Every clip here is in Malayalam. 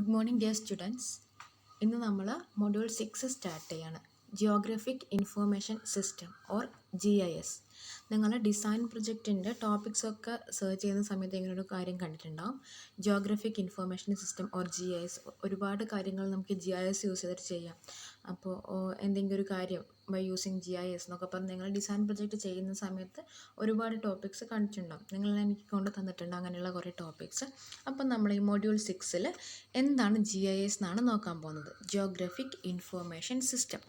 Good morning dear students. ഇന്ന് നമ്മൾ മൊഡ്യൂൾ 6 സ്റ്റാർട്ട് ചെയ്യാണ്. Geographic information system or GIS. നിങ്ങൾ ഡിസൈൻ പ്രൊജക്റ്റിൻ്റെ ടോപ്പിക്സൊക്കെ സെർച്ച് ചെയ്യുന്ന സമയത്ത് ഇങ്ങനൊരു കാര്യം കണ്ടിട്ടുണ്ടാവും. Geographic information system or GIS. ഒരുപാട് കാര്യങ്ങൾ നമുക്ക് GIS യൂസ് ചെയ്തിട്ട് ചെയ്യാം. അപ്പോൾ എന്തെങ്കിലും ഒരു കാര്യം ബൈ യൂസിങ് GIS എന്നൊക്കെ പറഞ്ഞ് നിങ്ങൾ ഡിസൈൻ പ്രൊജക്റ്റ് ചെയ്യുന്ന സമയത്ത് ഒരുപാട് ടോപ്പിക്സ് കണ്ടിട്ടുണ്ടാവും. നിങ്ങൾ എനിക്ക് കൊണ്ട് തന്നിട്ടുണ്ട് അങ്ങനെയുള്ള കുറേ ടോപ്പിക്സ്. അപ്പം നമ്മൾ ഈ മൊഡ്യൂൾ 6 എന്താണ് GIS എന്നാണ് നോക്കാൻ പോകുന്നത്. Geographic information system.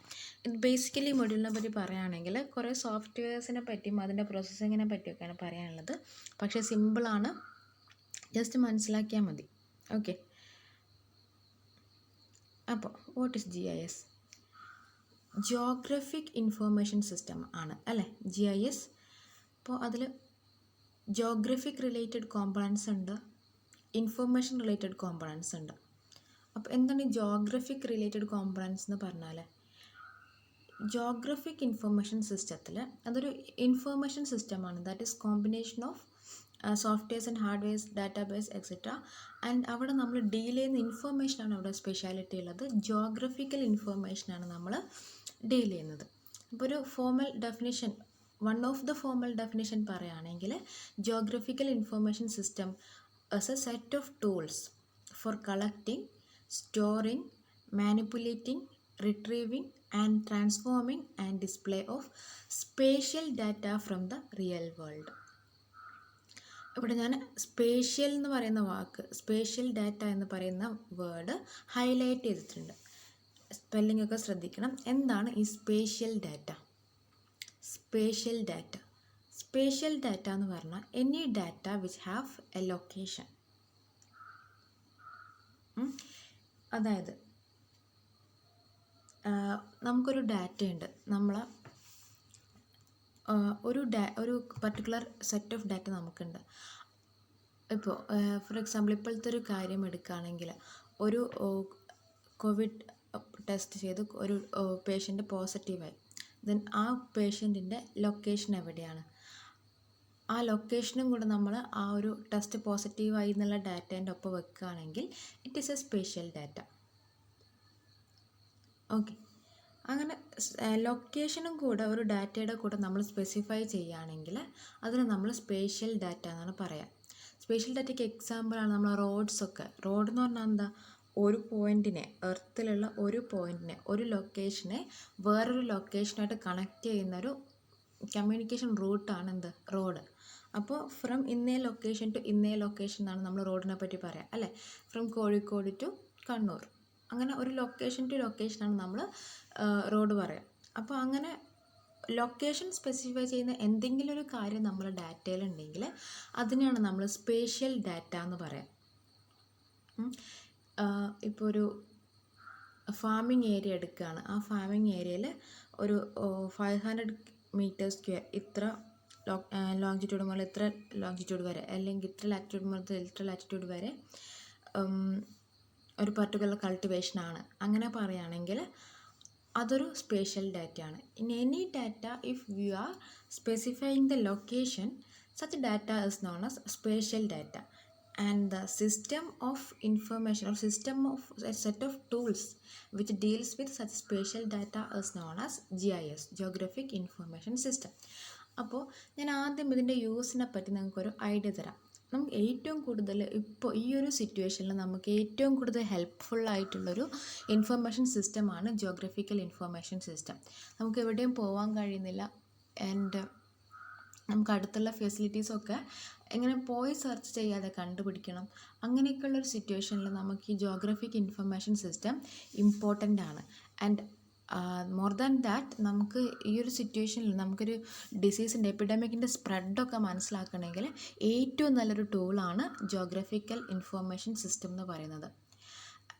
ഇത് ബേസിക്കലി മൊഡ്യൂളിനെ പറ്റി പറയുകയാണെങ്കിൽ കുറേ സോഫ്റ്റ്വെയർസിനെ പറ്റിയും അതിൻ്റെ പ്രോസസ്സിങ്ങിനെ പറ്റിയൊക്കെയാണ് പറയാനുള്ളത്. പക്ഷേ സിമ്പിളാണ്, ജസ്റ്റ് മനസ്സിലാക്കിയാൽ മതി. ഓക്കെ, അപ്പോൾ what is GIS? Geographic information system ആണ് അല്ലേ GIS. അപ്പോൾ അതിൽ ജിയോഗ്രഫിക് റിലേറ്റഡ് കോമ്പണൻസ് ഉണ്ട്, ഇൻഫോർമേഷൻ റിലേറ്റഡ് കോമ്പണൻസ് ഉണ്ട്. അപ്പോൾ എന്താണ് ഈ ജിയോഗ്രഫിക് റിലേറ്റഡ് കോമ്പണൻസ് എന്ന് പറഞ്ഞാൽ, ജിയോഗ്രഫിക് ഇൻഫോർമേഷൻ സിസ്റ്റത്തിൽ അതൊരു ഇൻഫോർമേഷൻ സിസ്റ്റമാണ്. That is combination of softwares and hardwares, database etcetera. And അവിടെ നമ്മൾ ഡീൽ ചെയ്യുന്ന ഇൻഫോർമേഷനാണ് അവിടെ സ്പെഷ്യാലിറ്റി ഉള്ളത്. ജിയോഗ്രഫിക്കൽ ഇൻഫോർമേഷനാണ് നമ്മൾ ഡീൽ ചെയ്യുന്നത്. ഇപ്പോൾ ഒരു formal definition, one of the formal definition പറയുകയാണെങ്കിൽ, geographical information system as a set of tools for collecting, storing, manipulating, retrieving and transforming and display of spatial data from the real world. ഇവിടെ ഞാൻ സ്പേഷ്യൽ എന്ന് പറയുന്ന വാക്ക്, സ്പേഷ്യൽ ഡാറ്റ എന്ന് പറയുന്ന വേർഡ് ഹൈലൈറ്റ് ചെയ്തിട്ടുണ്ട്. സ്പെല്ലിംഗ് ഒക്കെ ശ്രദ്ധിക്കണം. എന്താണ് ഈ spatial data? Spatial data, spatial data എന്ന് പറഞ്ഞാൽ any data which have A location. അതായത് നമുക്കൊരു ഡാറ്റയുണ്ട്, നമ്മൾ ഒരു പർട്ടിക്കുലർ സെറ്റ് ഓഫ് ഡാറ്റ നമുക്കുണ്ട്. ഇപ്പോൾ ഫോർ എക്സാമ്പിൾ ഇപ്പോഴത്തെ ഒരു കാര്യം എടുക്കുകയാണെങ്കിൽ, ഒരു കോവിഡ് ടെസ്റ്റ് ചെയ്ത് ഒരു പേഷ്യൻ്റ് പോസിറ്റീവായി. ദെൻ ആ പേഷ്യൻറ്റിൻ്റെ ലൊക്കേഷൻ എവിടെയാണ്, ആ ലൊക്കേഷനും കൂടെ നമ്മൾ ആ ഒരു ടെസ്റ്റ് പോസിറ്റീവായി എന്നുള്ള ഡാറ്റേൻ്റെ ഒപ്പം വെക്കുകയാണെങ്കിൽ it is A spatial data. Okay, അങ്ങനെ ലൊക്കേഷനും കൂടെ ഒരു ഡാറ്റയുടെ കൂടെ നമ്മൾ സ്പെസിഫൈ ചെയ്യുകയാണെങ്കിൽ അതിന് നമ്മൾ സ്പേഷ്യൽ ഡാറ്റ എന്നാണ് പറയുക. സ്പേഷ്യൽ ഡാറ്റയ്ക്ക് എക്സാമ്പിളാണ് നമ്മൾ റോഡ്സൊക്കെ. റോഡ് എന്ന് പറഞ്ഞാൽ എന്താ, ഒരു പോയിൻറ്റിനെ, എർത്തിലുള്ള ഒരു പോയിൻറ്റിനെ, ഒരു ലൊക്കേഷനെ വേറൊരു ലൊക്കേഷനായിട്ട് കണക്ട് ചെയ്യുന്നൊരു കമ്മ്യൂണിക്കേഷൻ റൂട്ടാണ് എന്ത്, റോഡ്. അപ്പോൾ ഫ്രം ഇന്നേ ലൊക്കേഷൻ ടു ഇന്നേ ലൊക്കേഷൻ എന്നാണ് നമ്മൾ റോഡിനെ പറ്റി പറയാം അല്ലേ. ഫ്രം കോഴിക്കോട് ടു കണ്ണൂർ, അങ്ങനെ ഒരു ലൊക്കേഷൻ ടു ലൊക്കേഷനാണ് നമ്മൾ റോഡ് പറയാം. അപ്പോൾ അങ്ങനെ ലൊക്കേഷൻ സ്പെസിഫൈ ചെയ്യുന്ന എന്തെങ്കിലും ഒരു കാര്യം നമ്മൾ ഡാറ്റയിലുണ്ടെങ്കിൽ അതിനെയാണ് നമ്മൾ സ്പേഷ്യൽ ഡാറ്റ എന്ന് പറയാം. ഇപ്പോൾ ഒരു ഫാമിംഗ് ഏരിയ എടുക്കുകയാണ്. ആ ഫാമിംഗ് ഏരിയയിൽ ഒരു 500 മീറ്റർ സ്ക്വയർ, ഇത്ര ലോങ്ജിറ്റ്യൂഡ് മുതൽ ഇത്ര ലോങ്ജിറ്റ്യൂഡ് വരെ, അല്ലെങ്കിൽ ഇത്ര ലാറ്റിറ്റ്യൂഡ് മുതൽ ഇത്ര ലാറ്റിറ്റ്യൂഡ് വരെ ഒരു പർട്ടിക്കുലർ കൾട്ടിവേഷനാണ്. അങ്ങനെ പറയുകയാണെങ്കിൽ അതൊരു സ്പേഷ്യൽ ഡാറ്റയാണ്. In any data if you are specifying the location, such data is known as spatial data. And the system of information or system of a set of tools which deals with such spatial data is known as GIS, Geographic Information System. അപ്പോൾ ഞാൻ ആദ്യം ഇതിൻ്റെ യൂസിനെ പറ്റി നിങ്ങൾക്കൊരു ഐഡിയ തരാം. നമുക്ക് ഏറ്റവും കൂടുതൽ ഇപ്പോൾ ഈ ഒരു സിറ്റുവേഷനിൽ നമുക്ക് ഏറ്റവും കൂടുതൽ ഹെൽപ്ഫുള്ളായിട്ടുള്ളൊരു ഇൻഫർമേഷൻ സിസ്റ്റമാണ് ജിയോഗ്രഫിക്കൽ ഇൻഫർമേഷൻ സിസ്റ്റം. നമുക്ക് എവിടെയും പോകാൻ കഴിയുന്നില്ല, ആൻഡ് നമുക്ക് അടുത്തുള്ള ഫെസിലിറ്റീസൊക്കെ എങ്ങനെ പോയി സെർച്ച് ചെയ്യാതെ കണ്ടുപിടിക്കണം. അങ്ങനെയൊക്കെയുള്ളൊരു സിറ്റുവേഷനിൽ നമുക്ക് ഈ ജിയോഗ്രഫിക് ഇൻഫർമേഷൻ സിസ്റ്റം ഇമ്പോർട്ടൻ്റ് ആണ്. ആൻഡ് മോർ ദാൻ ദാറ്റ്, നമുക്ക് ഈ ഒരു സിറ്റുവേഷനിൽ നമുക്കൊരു ഡിസീസിൻ്റെ എപ്പിഡമിക്കിൻ്റെ സ്പ്രെഡൊക്കെ മനസ്സിലാക്കണമെങ്കിൽ ഏറ്റവും നല്ലൊരു ടൂളാണ് ജിയോഗ്രഫിക്കൽ ഇൻഫർമേഷൻ സിസ്റ്റം എന്ന് പറയുന്നത്.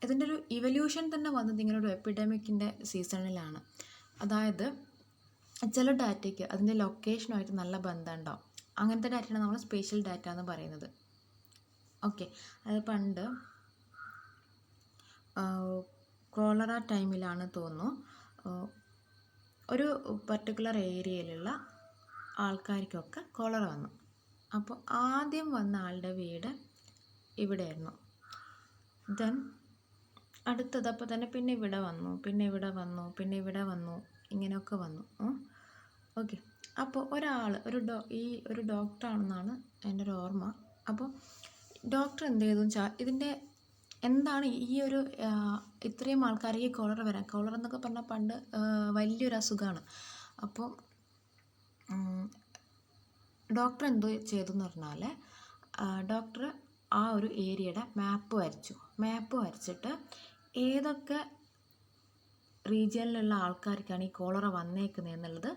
ഇതിൻ്റെ ഒരു ഇവല്യൂഷൻ തന്നെ വന്നത് ഇങ്ങനെ ഒരു എപ്പിഡമിക്കിൻ്റെ സീസണിലാണ്. അതായത് ചില ഡാറ്റയ്ക്ക് അതിൻ്റെ ലൊക്കേഷനുമായിട്ട് നല്ല ബന്ധം ഉണ്ടാവും. അങ്ങനത്തെ ഡാറ്റയാണ് നമ്മൾ സ്പേഷ്യൽ ഡാറ്റ എന്ന് പറയുന്നത്. ഓക്കെ, അത് പണ്ട് കോളറ ടൈമിലാണ് തോന്നുന്നു, ഒരു പർട്ടിക്കുലർ ഏരിയയിലുള്ള ആൾക്കാർക്കൊക്കെ കോളറ വന്നു. അപ്പോൾ ആദ്യം വന്ന ആളുടെ വീട് ഇവിടെയായിരുന്നു. ദെൻ അടുത്തത് അപ്പോൾ തന്നെ പിന്നെ ഇവിടെ വന്നു, പിന്നെ ഇവിടെ വന്നു, പിന്നെ ഇവിടെ വന്നു, ഇങ്ങനെയൊക്കെ വന്നു. ഓക്കെ. അപ്പോൾ ഒരാൾ ഈ ഒരു ഡോക്ടറാണെന്നാണ് എൻ്റെ ഒരു ഓർമ്മ. അപ്പോൾ ഡോക്ടർ എന്ത് ചെയ്തു വെച്ചാൽ ഇതിൻ്റെ എന്താണ് ഈ ഒരു ഇത്രയും ആൾക്കാർക്ക് ഈ കോളറ വരാൻ, കോളറ എന്നൊക്കെ പറഞ്ഞാൽ പണ്ട് വലിയൊരു അസുഖമാണ്. അപ്പോൾ ഡോക്ടർ എന്തോ ചെയ്തു എന്ന് പറഞ്ഞാൽ ഡോക്ടർ ആ ഒരു ഏരിയയുടെ മാപ്പ് വരച്ചിട്ട് ഏതൊക്കെ റീജിയനിലുള്ള ആൾക്കാർക്കാണ് ഈ കോളറ വന്നേക്കുന്നത് എന്നുള്ളത്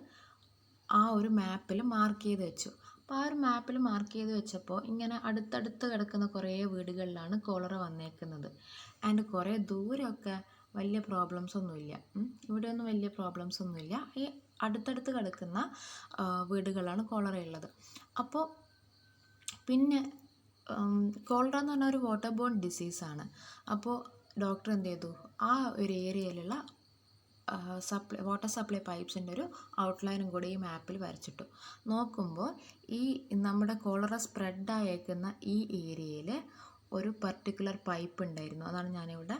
ആ ഒരു മാപ്പിൽ മാർക്ക് ചെയ്ത് വെച്ചു. അപ്പോൾ ആ ഒരു മാപ്പിൽ മാർക്ക് ചെയ്ത് വെച്ചപ്പോൾ ഇങ്ങനെ അടുത്തടുത്ത് കിടക്കുന്ന കുറേ വീടുകളിലാണ് കോളറ വന്നേക്കുന്നത്. ആൻഡ് കുറേ ദൂരമൊക്കെ വലിയ പ്രോബ്ലംസ് ഒന്നുമില്ല. ഇവിടെയൊന്നും വലിയ പ്രോബ്ലംസ് ഒന്നുമില്ല. ഈ അടുത്തടുത്ത് കിടക്കുന്ന വീടുകളാണ് കോളറ ഉള്ളത്. അപ്പോൾ പിന്നെ കോളറ എന്ന് പറഞ്ഞാൽ ഒരു വാട്ടർ ബോൺ ഡിസീസാണ്. അപ്പോൾ ഡോക്ടർ എന്ത് ചെയ്തു, ആ ഒരു ഏരിയയിലുള്ള വാട്ടർ സപ്ലൈ പൈപ്പ്സിൻ്റെ ഒരു ഔട്ട്ലൈനും കൂടി ഈ മാപ്പിൽ വരച്ചിട്ടു. നോക്കുമ്പോൾ ഈ നമ്മുടെ കോളറ സ്പ്രെഡായേക്കുന്ന ഈ ഏരിയയിൽ ഒരു പർട്ടിക്കുലർ പൈപ്പ് ഉണ്ടായിരുന്നു. അതാണ് ഞാനിവിടെ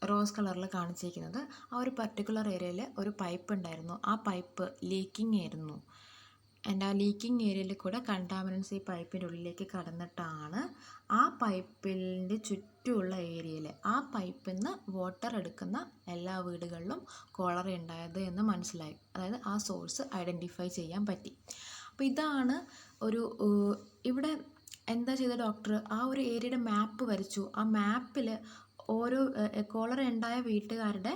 റോസ് കളറിൽ കാണിച്ചിരിക്കുന്നത്. ആ ഒരു പർട്ടിക്കുലർ ഏരിയയിൽ ഒരു പൈപ്പ് ഉണ്ടായിരുന്നു. ആ പൈപ്പ് ലീക്കിംഗ് ആയിരുന്നു. ആൻഡ് ആ ലീക്കിംഗ് ഏരിയയിൽ കൂടെ കണ്ടാമിനൻസ് ഈ പൈപ്പിൻ്റെ ഉള്ളിലേക്ക് കടന്നിട്ടാണ് ആ പൈപ്പിൻ്റെ ചുറ്റുമുള്ള ഏരിയയിൽ ആ പൈപ്പിൽ നിന്ന് വാട്ടർ എടുക്കുന്ന എല്ലാ വീടുകളിലും കോളറ ഉണ്ടായത് എന്ന് മനസ്സിലായി. അതായത് ആ സോഴ്സ് ഐഡൻറ്റിഫൈ ചെയ്യാൻ പറ്റി. അപ്പോൾ ഇതാണ് ഒരു ഇവിടെ എന്താ ചെയ്ത ഡോക്ടർ, ആ ഒരു ഏരിയയുടെ മാപ്പ് വരച്ചു. ആ മാപ്പിൽ ഓരോ കോളറ ഉണ്ടായ വീട്ടുകാരുടെ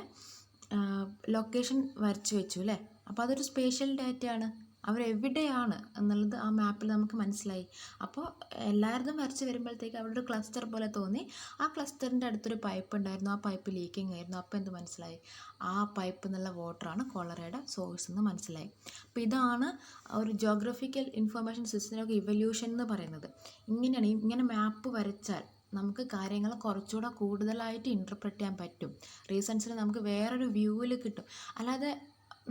ലൊക്കേഷൻ വരച്ചു വെച്ചു അല്ലേ. അപ്പോൾ അതൊരു സ്പേഷ്യൽ ഡാറ്റയാണ്. അവരെവിടെയാണ് എന്നുള്ളത് ആ മാപ്പിൽ നമുക്ക് മനസ്സിലായി. അപ്പോൾ എല്ലാവരും വരച്ച് വരുമ്പോഴത്തേക്ക് അവരുടെ ഒരു ക്ലസ്റ്റർ പോലെ തോന്നി. ആ ക്ലസ്റ്ററിൻ്റെ അടുത്തൊരു പൈപ്പ് ഉണ്ടായിരുന്നു. ആ പൈപ്പ് ലീക്കിംഗ് ആയിരുന്നു. അപ്പോൾ എന്ത് മനസ്സിലായി, ആ പൈപ്പിൽ നിന്നുള്ള വാട്ടറാണ് കോളറയുടെ സോഴ്സ് എന്ന് മനസ്സിലായി. അപ്പോൾ ഇതാണ് ഒരു ജോഗ്രഫിക്കൽ ഇൻഫർമേഷൻ സിസ്റ്റത്തിനൊക്കെ ഇവല്യൂഷൻ എന്ന് പറയുന്നത്. ഇങ്ങനെയാണ്. ഇങ്ങനെ മാപ്പ് വരച്ചാൽ നമുക്ക് കാര്യങ്ങൾ കുറച്ചുകൂടെ കൂടുതലായിട്ട് ഇൻ്റർപ്രറ്റ് ചെയ്യാൻ പറ്റും. റീസൺസിന് നമുക്ക് വേറൊരു വ്യൂവിൽ കിട്ടും. അല്ലാതെ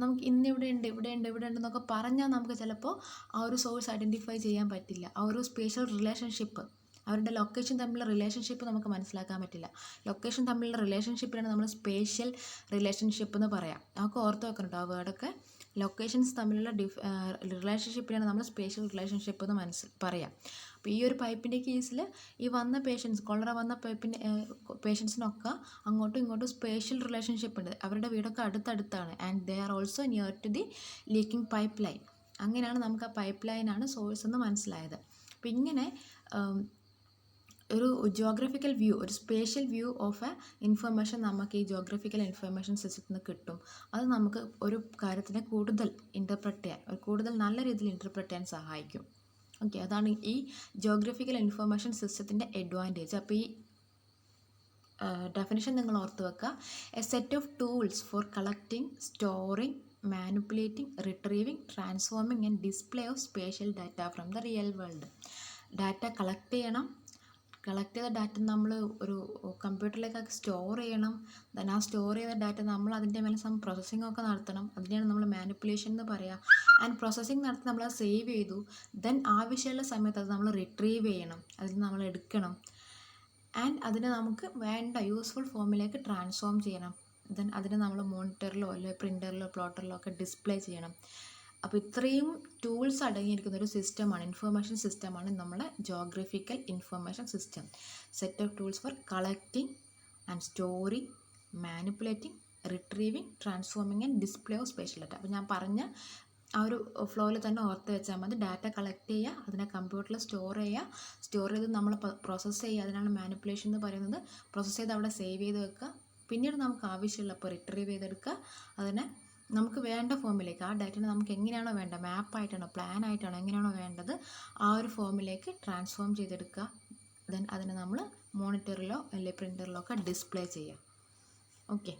നമുക്ക് ഇന്നിവിടെ ഉണ്ട്, ഇവിടെ ഉണ്ടെന്നൊക്കെ പറഞ്ഞാൽ നമുക്ക് ചിലപ്പോൾ ആ ഒരു സോഴ്സ് ഐഡൻറ്റിഫൈ ചെയ്യാൻ പറ്റില്ല. ആ ഒരു സ്പേഷ്യൽ റിലേഷൻഷിപ്പ്, അവരുടെ ലൊക്കേഷൻ തമ്മിലുള്ള റിലേഷൻഷിപ്പ് നമുക്ക് മനസ്സിലാക്കാൻ പറ്റില്ല. ലൊക്കേഷൻ തമ്മിലുള്ള റിലേഷൻഷിപ്പിനാണ് നമ്മൾ സ്പേഷ്യൽ റിലേഷൻഷിപ്പ് എന്ന് പറയാം. നമുക്ക് ഓർത്ത് വെക്കണം ആ വേർഡൊക്കെ. ലൊക്കേഷൻസ് തമ്മിലുള്ള റിലേഷൻഷിപ്പിനാണ് നമ്മൾ സ്പേഷ്യൽ റിലേഷൻഷിപ്പ് എന്ന് പറയാം. അപ്പോൾ ഈ ഒരു പൈപ്പിൻ്റെ കേസിൽ ഈ വന്ന പേഷ്യൻസ്, കോളറ വന്ന പേഷ്യൻസിനൊക്കെ അങ്ങോട്ടും ഇങ്ങോട്ടും സ്പേഷ്യൽ റിലേഷൻഷിപ്പ് ഉണ്ട്. അവരുടെ വീടൊക്കെ അടുത്തടുത്താണ്. And they are also near to the leaking pipeline. അങ്ങനെയാണ് നമുക്ക് ആ പൈപ്പ് ലൈനാണ് സോഴ്സ് എന്ന് മനസ്സിലായത്. അപ്പോൾ ഇങ്ങനെ ഒരു ജിയോഗ്രഫിക്കൽ വ്യൂ, ഒരു spatial view of A information നമുക്ക് ഈ ജിയോഗ്രഫിക്കൽ ഇൻഫർമേഷൻ സിസ്റ്റത്തിൽ നിന്ന് കിട്ടും. അത് നമുക്ക് ഒരു കാര്യത്തിനെ കൂടുതൽ ഇൻ്റർപ്രറ്റ് ചെയ്യാൻ, കൂടുതൽ നല്ല രീതിയിൽ ഇൻ്റർപ്രറ്റ് ചെയ്യാൻ സഹായിക്കും. ഓക്കെ, അതാണ് ഈ ജിയോഗ്രഫിക്കൽ ഇൻഫർമേഷൻ സിസ്റ്റത്തിൻ്റെ അഡ്വാൻറ്റേജ്. അപ്പോൾ ഈ ഡെഫിനിഷൻ നിങ്ങൾ ഓർത്ത് വെക്കുക. A set of tools for collecting, storing, manipulating, retrieving, transforming and display of spatial data from the real world. Data collect ചെയ്യണം. കളക്ട് ചെയ്ത ഡാറ്റ നമ്മൾ ഒരു കമ്പ്യൂട്ടറിലേക്കൊക്കെ സ്റ്റോർ ചെയ്യണം. ദെൻ ആ സ്റ്റോർ ചെയ്ത ഡാറ്റ നമ്മൾ അതിൻ്റെ മേലെ പ്രോസസ്സിംഗ് ഒക്കെ നടത്തണം. അതിനെയാണ് നമ്മൾ മാനിപ്പുലേഷൻ എന്ന് പറയുക. ആൻഡ് പ്രോസസ്സിംഗ് നടത്തി നമ്മളത് സേവ് ചെയ്തു. ദെൻ ആവശ്യമുള്ള സമയത്ത് അത് നമ്മൾ റിട്രീവ് ചെയ്യണം, അതിൽ നമ്മൾ എടുക്കണം. ആൻഡ് അതിനെ നമുക്ക് വേണ്ട യൂസ്ഫുൾ ഫോമിലേക്ക് ട്രാൻസ്ഫോം ചെയ്യണം. ദെൻ അതിനെ നമ്മൾ മോണിറ്ററിലോ അല്ലെങ്കിൽ പ്രിൻ്ററിലോ പ്ലോട്ടറിലോ ഒക്കെ ഡിസ്പ്ലേ ചെയ്യണം. അപ്പോൾ ഇത്രയും ടൂൾസ് അടങ്ങിയിരിക്കുന്ന ഒരു സിസ്റ്റമാണ്, ഇൻഫർമേഷൻ സിസ്റ്റമാണ് നമ്മുടെ geographical information system. Set of tools for collecting and storing, manipulating, retrieving, transforming and display of spatial data. അപ്പോൾ ഞാൻ പറഞ്ഞ ആ ഒരു ഫ്ലോയിൽ തന്നെ ഓർത്ത് വെച്ചാൽ മതി. ഡാറ്റ കളക്ട് ചെയ്യുക, അതിനെ കമ്പ്യൂട്ടറിൽ സ്റ്റോർ ചെയ്ത് നമ്മൾ പ്രോസസ്സ് ചെയ്യുക. അതിനാണ് മാനിപ്പുലേഷൻ എന്ന് പറയുന്നത്. പ്രോസസ്സ് ചെയ്ത് അവിടെ സേവ് ചെയ്ത് വെക്കുക. പിന്നീട് നമുക്ക് ആവശ്യമുള്ളപ്പോൾ റിട്രീവ് ചെയ്തെടുക്കുക. അതിനെ നമുക്ക് വേണ്ട ഫോമിലേക്ക്, ആ ഡാറ്റനെ നമുക്ക് എങ്ങനെയാണോ വേണ്ട, മാപ്പായിട്ടാണോ പ്ലാൻ ആയിട്ടാണോ എങ്ങനെയാണോ വേണ്ടത്, ആ ഒരു ഫോമിലേക്ക് ട്രാൻസ്ഫോം ചെയ്തെടുക്കുക. ദെൻ അതിനെ നമ്മൾ മോണിറ്ററിലോ അല്ലെങ്കിൽ പ്രിൻ്ററിലോ ഒക്കെ ഡിസ്പ്ലേ ചെയ്യുക. ഓക്കെ,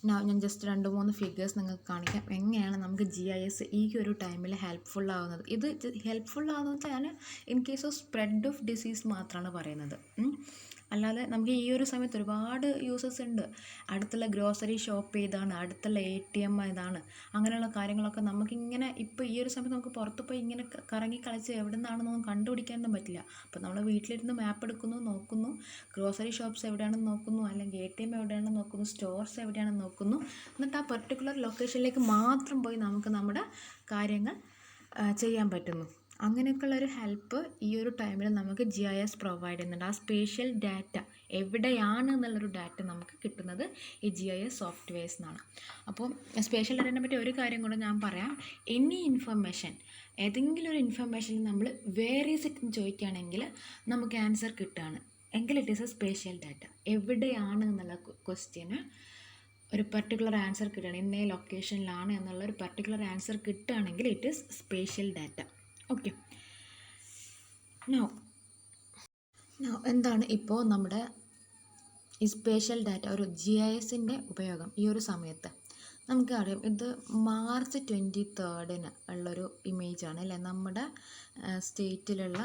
ഞാൻ ജസ്റ്റ് 2-3 ഫിഗേഴ്സ് നിങ്ങൾക്ക് കാണിക്കാം എങ്ങനെയാണ് നമുക്ക് GIS ഈ ഒരു ടൈമിൽ ഹെൽപ്ഫുൾ ആവുന്നത്. ഇത് ഹെൽപ്ഫുൾ ആവുന്നത് ഞാൻ in case of spread of disease മാത്രമാണ് പറയുന്നത്. അല്ലാതെ നമുക്ക് ഈ ഒരു സമയത്ത് ഒരുപാട് യൂസസ് ഉണ്ട്. അടുത്തുള്ള ഗ്രോസറി ഷോപ്പ് ഏതാണ്, അടുത്തുള്ള ATM ഏതാണ്, അങ്ങനെയുള്ള കാര്യങ്ങളൊക്കെ നമുക്കിങ്ങനെ ഇപ്പോൾ ഈ ഒരു സമയത്ത് നമുക്ക് പുറത്ത് പോയി ഇങ്ങനെ കറങ്ങി കളിച്ച് എവിടെ നിന്നാണെന്നൊന്നും കണ്ടുപിടിക്കാനൊന്നും പറ്റില്ല. അപ്പോൾ നമ്മൾ വീട്ടിലിരുന്ന് മാപ്പ് എടുക്കുന്നു, നോക്കുന്നു, ഗ്രോസറി ഷോപ്സ് എവിടെയാണെന്ന് നോക്കുന്നു, അല്ലെങ്കിൽ ATM എവിടെയാണെന്ന് നോക്കുന്നു, സ്റ്റോർസ് എവിടെയാണെന്ന് നോക്കുന്നു, എന്നിട്ട് ആ പെർട്ടിക്കുലർ ലൊക്കേഷനിലേക്ക് മാത്രം പോയി നമുക്ക് നമ്മുടെ കാര്യങ്ങൾ ചെയ്യാൻ പറ്റുന്നു. അങ്ങനെയൊക്കെയുള്ളൊരു ഹെൽപ്പ് ഈ ഒരു ടൈമിൽ നമുക്ക് GIS പ്രൊവൈഡ് ചെയ്യുന്നുണ്ട്. ആ സ്പേഷ്യൽ ഡാറ്റ എവിടെയാണ് എന്നുള്ളൊരു ഡാറ്റ നമുക്ക് കിട്ടുന്നത് ഈ GIS സോഫ്റ്റ്വെയർസ് നിന്നാണ്. അപ്പോൾ സ്പേഷ്യൽ ഡാറ്റയെ പറ്റി ഒരു കാര്യം കൂടെ ഞാൻ പറയാം. എനി ഇൻഫർമേഷൻ, ഏതെങ്കിലും ഒരു ഇൻഫർമേഷൻ നമ്മൾ വേർ ഈസ് ഇറ്റ് എന്ന് ചോദിക്കുകയാണെങ്കിൽ നമുക്ക് ആൻസർ കിട്ടുകയാണ് എങ്കിൽ it is A spatial data. എവിടെയാണ് എന്നുള്ള ക്വസ്റ്റ്യന് ഒരു പർട്ടിക്കുലർ ആൻസർ കിട്ടുകയാണ്, ഇന്നേ ലൊക്കേഷനിലാണ് എന്നുള്ള ഒരു പർട്ടിക്കുലർ ആൻസർ കിട്ടുകയാണെങ്കിൽ it is spatial data. Okay, now എന്താണ് ഇപ്പോൾ നമ്മുടെ ഈ സ്പേഷ്യൽ ഡാറ്റ, ഒരു GISൻ്റെ ഉപയോഗം ഈ ഒരു സമയത്ത് നമുക്കറിയാം. ഇത് മാർച്ച് 23 ഉള്ളൊരു ഇമേജാണ് അല്ലേ, നമ്മുടെ സ്റ്റേറ്റിലുള്ള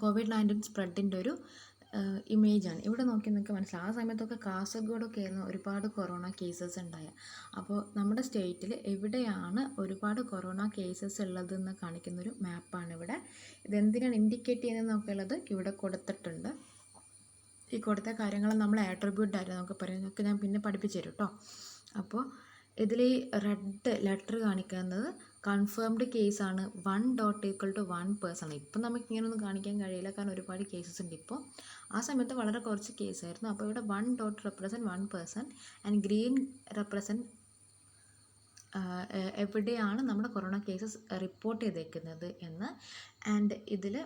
COVID-19 സ്പ്രെഡിൻ്റെ ഒരു ഇമേജാണ്. ഇവിടെ നോക്കി നിങ്ങൾക്ക് മനസ്സിലാവും. ആ സമയത്തൊക്കെ കാസർഗോഡൊക്കെ ആയിരുന്നു ഒരുപാട് കൊറോണ കേസസ് ഉണ്ടായ. അപ്പോൾ നമ്മുടെ സ്റ്റേറ്റിൽ എവിടെയാണ് ഒരുപാട് കൊറോണ കേസസ് ഉള്ളതെന്ന് കാണിക്കുന്നൊരു മാപ്പാണ് ഇവിടെ. ഇതെന്തിനാണ് ഇൻഡിക്കേറ്റ് ചെയ്യുന്നതെന്നൊക്കെ ഉള്ളത് ഇവിടെ കൊടുത്തിട്ടുണ്ട്. ഈ കൊടുത്ത കാര്യങ്ങൾ നമ്മൾ ആട്രിബ്യൂട്ട് ആയിട്ട് നമുക്ക് പറയുന്നതൊക്കെ ഞാൻ പിന്നെ പഠിപ്പിച്ചു തരും കേട്ടോ. അപ്പോൾ ഇതിൽ ഈ റെഡ് ലെറ്റർ കാണിക്കുന്നത് കൺഫേംഡ് കേസാണ്. 1.=1% ഇപ്പം നമുക്ക് ഇങ്ങനെയൊന്നും കാണിക്കാൻ കഴിയില്ല, കാരണം ഒരുപാട് കേസസ് ഉണ്ട് ഇപ്പോൾ. ആ സമയത്ത് വളരെ കുറച്ച് കേസായിരുന്നു. അപ്പോൾ ഇവിടെ 1.1% ആൻഡ് ഗ്രീൻ റെപ്രസെൻറ്റ് എവിടെയാണ് നമ്മുടെ കൊറോണ കേസസ് റിപ്പോർട്ട് ചെയ്തേക്കുന്നത് എന്ന്. ആൻഡ് ഇതിൽ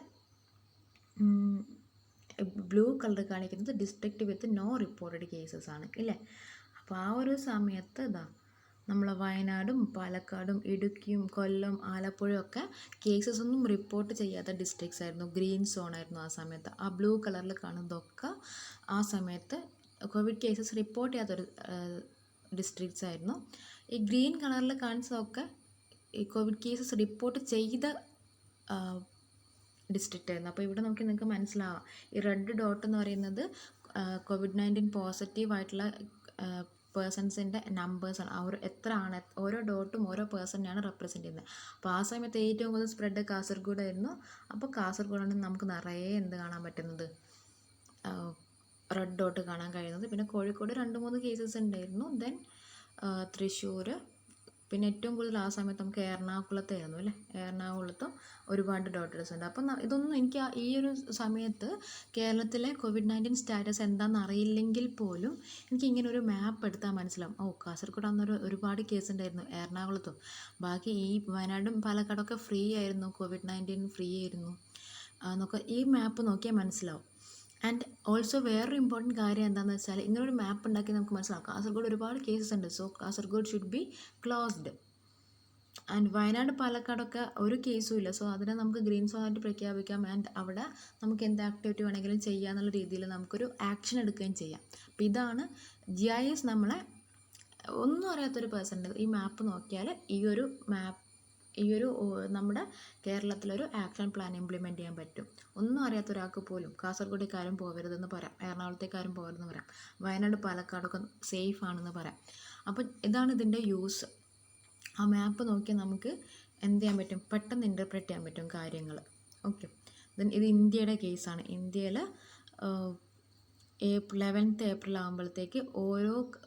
ബ്ലൂ കളർ കാണിക്കുന്നത് district with no reported cases ആണ് ഇല്ലേ. അപ്പോൾ ആ ഒരു സമയത്ത് നമ്മൾ വയനാടും പാലക്കാടും ഇടുക്കിയും കൊല്ലം ആലപ്പുഴയും ഒക്കെ കേസസ് ഒന്നും റിപ്പോർട്ട് ചെയ്യാത്ത ഡിസ്ട്രിക്ട്സ് ആയിരുന്നു, ഗ്രീൻ സോൺ ആയിരുന്നു ആ സമയത്ത്. ആ ബ്ലൂ കളറിൽ കാണുന്നതൊക്കെ ആ സമയത്ത് കോവിഡ് കേസസ് റിപ്പോർട്ട് ചെയ്യാത്തൊരു ഡിസ്ട്രിക്ട്സ് ആയിരുന്നു. ഈ ഗ്രീൻ കളറിൽ കാണിച്ചതൊക്കെ ഈ കോവിഡ് കേസസ് റിപ്പോർട്ട് ചെയ്ത ഡിസ്ട്രിക്റ്റ് ആയിരുന്നു. അപ്പോൾ ഇവിടെ നോക്കി നിങ്ങൾക്ക് മനസ്സിലാവാം, ഈ റെഡ് ഡോട്ട് എന്ന് പറയുന്നത് COVID-19 പോസിറ്റീവ് ആയിട്ടുള്ള പേഴ്സൺസിൻ്റെ നമ്പേഴ്സാണ്. അവർ എത്ര ആണ്, ഓരോ ഡോട്ടും ഓരോ പേഴ്സണെയാണ് റെപ്രസെൻറ്റ് ചെയ്യുന്നത്. അപ്പോൾ ആ സമയത്ത് ഏറ്റവും കൂടുതൽ സ്പ്രെഡ് കാസർഗോഡായിരുന്നു. അപ്പോൾ കാസർഗോഡാണ് നമുക്ക് നിറയെ എന്ത് കാണാൻ പറ്റുന്നത്, റെഡ് ഡോട്ട് കാണാൻ കഴിയുന്നത്. പിന്നെ കോഴിക്കോട് 2-3 കേസസ് ഉണ്ടായിരുന്നു. ദെൻ തൃശ്ശൂർ, പിന്നെ ഏറ്റവും കൂടുതൽ ആ സമയത്ത് നമുക്ക് എറണാകുളത്തായിരുന്നു അല്ലേ, എറണാകുളത്തും ഒരുപാട് ഡോട്ടേഴ്സ് ഉണ്ട്. അപ്പം ഇതൊന്നും എനിക്ക് ഈ ഒരു സമയത്ത് കേരളത്തിലെ COVID-19 സ്റ്റാറ്റസ് എന്താണെന്ന് അറിയില്ലെങ്കിൽ പോലും എനിക്ക് ഇങ്ങനെ ഒരു മാപ്പ് എടുത്താൽ മനസ്സിലാവും. കാസർഗോഡ് അന്നൊരു ഒരുപാട് കേസ് ഉണ്ടായിരുന്നു, എറണാകുളത്തും. ബാക്കി ഈ വയനാടും പാലക്കാടൊക്കെ ഫ്രീ ആയിരുന്നു, COVID-19 ഫ്രീ ആയിരുന്നു എന്നൊക്കെ ഈ മാപ്പ് നോക്കിയാൽ മനസ്സിലാവും. ആൻഡ് ഓൾസോ വേറൊരു ഇമ്പോർട്ടൻറ്റ് കാര്യം എന്താണെന്ന് വെച്ചാൽ, ഇങ്ങനൊരു മാപ്പ് ഉണ്ടാക്കി നമുക്ക് മനസ്സിലാക്കാം കാസർഗോഡ് ഒരുപാട് കേസസ് ഉണ്ട്, so Kasaragod should be closed. And Wayanad പാലക്കാടൊക്കെ ഒരു കേസും ഇല്ല, സോ അതിനെ നമുക്ക് ഗ്രീൻ സോൺ ആയിട്ട് പ്രഖ്യാപിക്കാം. ആൻഡ് അവിടെ നമുക്ക് എന്ത് ആക്ടിവിറ്റി വേണമെങ്കിലും ചെയ്യാന്നുള്ള രീതിയിൽ നമുക്കൊരു ആക്ഷൻ എടുക്കുകയും ചെയ്യാം. അപ്പോൾ ഇതാണ് GIS നമ്മളെ ഒന്നും അറിയാത്തൊരു പേഴ്സൺ ഈ മാപ്പ് നോക്കിയാൽ ഈ ഒരു നമ്മുടെ കേരളത്തിലൊരു ആക്ഷൻ പ്ലാൻ ഇംപ്ലിമെൻറ്റ് ചെയ്യാൻ പറ്റും. ഒന്നും അറിയാത്ത ഒരാൾക്ക് പോലും കാസർഗോഡേക്കാരും പോകരുതെന്ന് പറയാം, എറണാകുളത്തേക്കാരും പോകരുതെന്ന് പറയാം, വയനാട് പാലക്കാടൊക്കെ സേഫ് ആണെന്ന് പറയാം. അപ്പോൾ ഇതാണ് ഇതിൻ്റെ യൂസ്. ആ മാപ്പ് നോക്കിയാൽ നമുക്ക് എന്ത് ചെയ്യാൻ പറ്റും, പെട്ടെന്ന് ഇൻ്റർപ്രറ്റ് ചെയ്യാൻ പറ്റും കാര്യങ്ങൾ. ഓക്കെ, ദെൻ ഇത് ഇന്ത്യയുടെ കേസാണ്. ഇന്ത്യയിൽ 11th ഏപ്രിൽ ആകുമ്പോഴത്തേക്ക്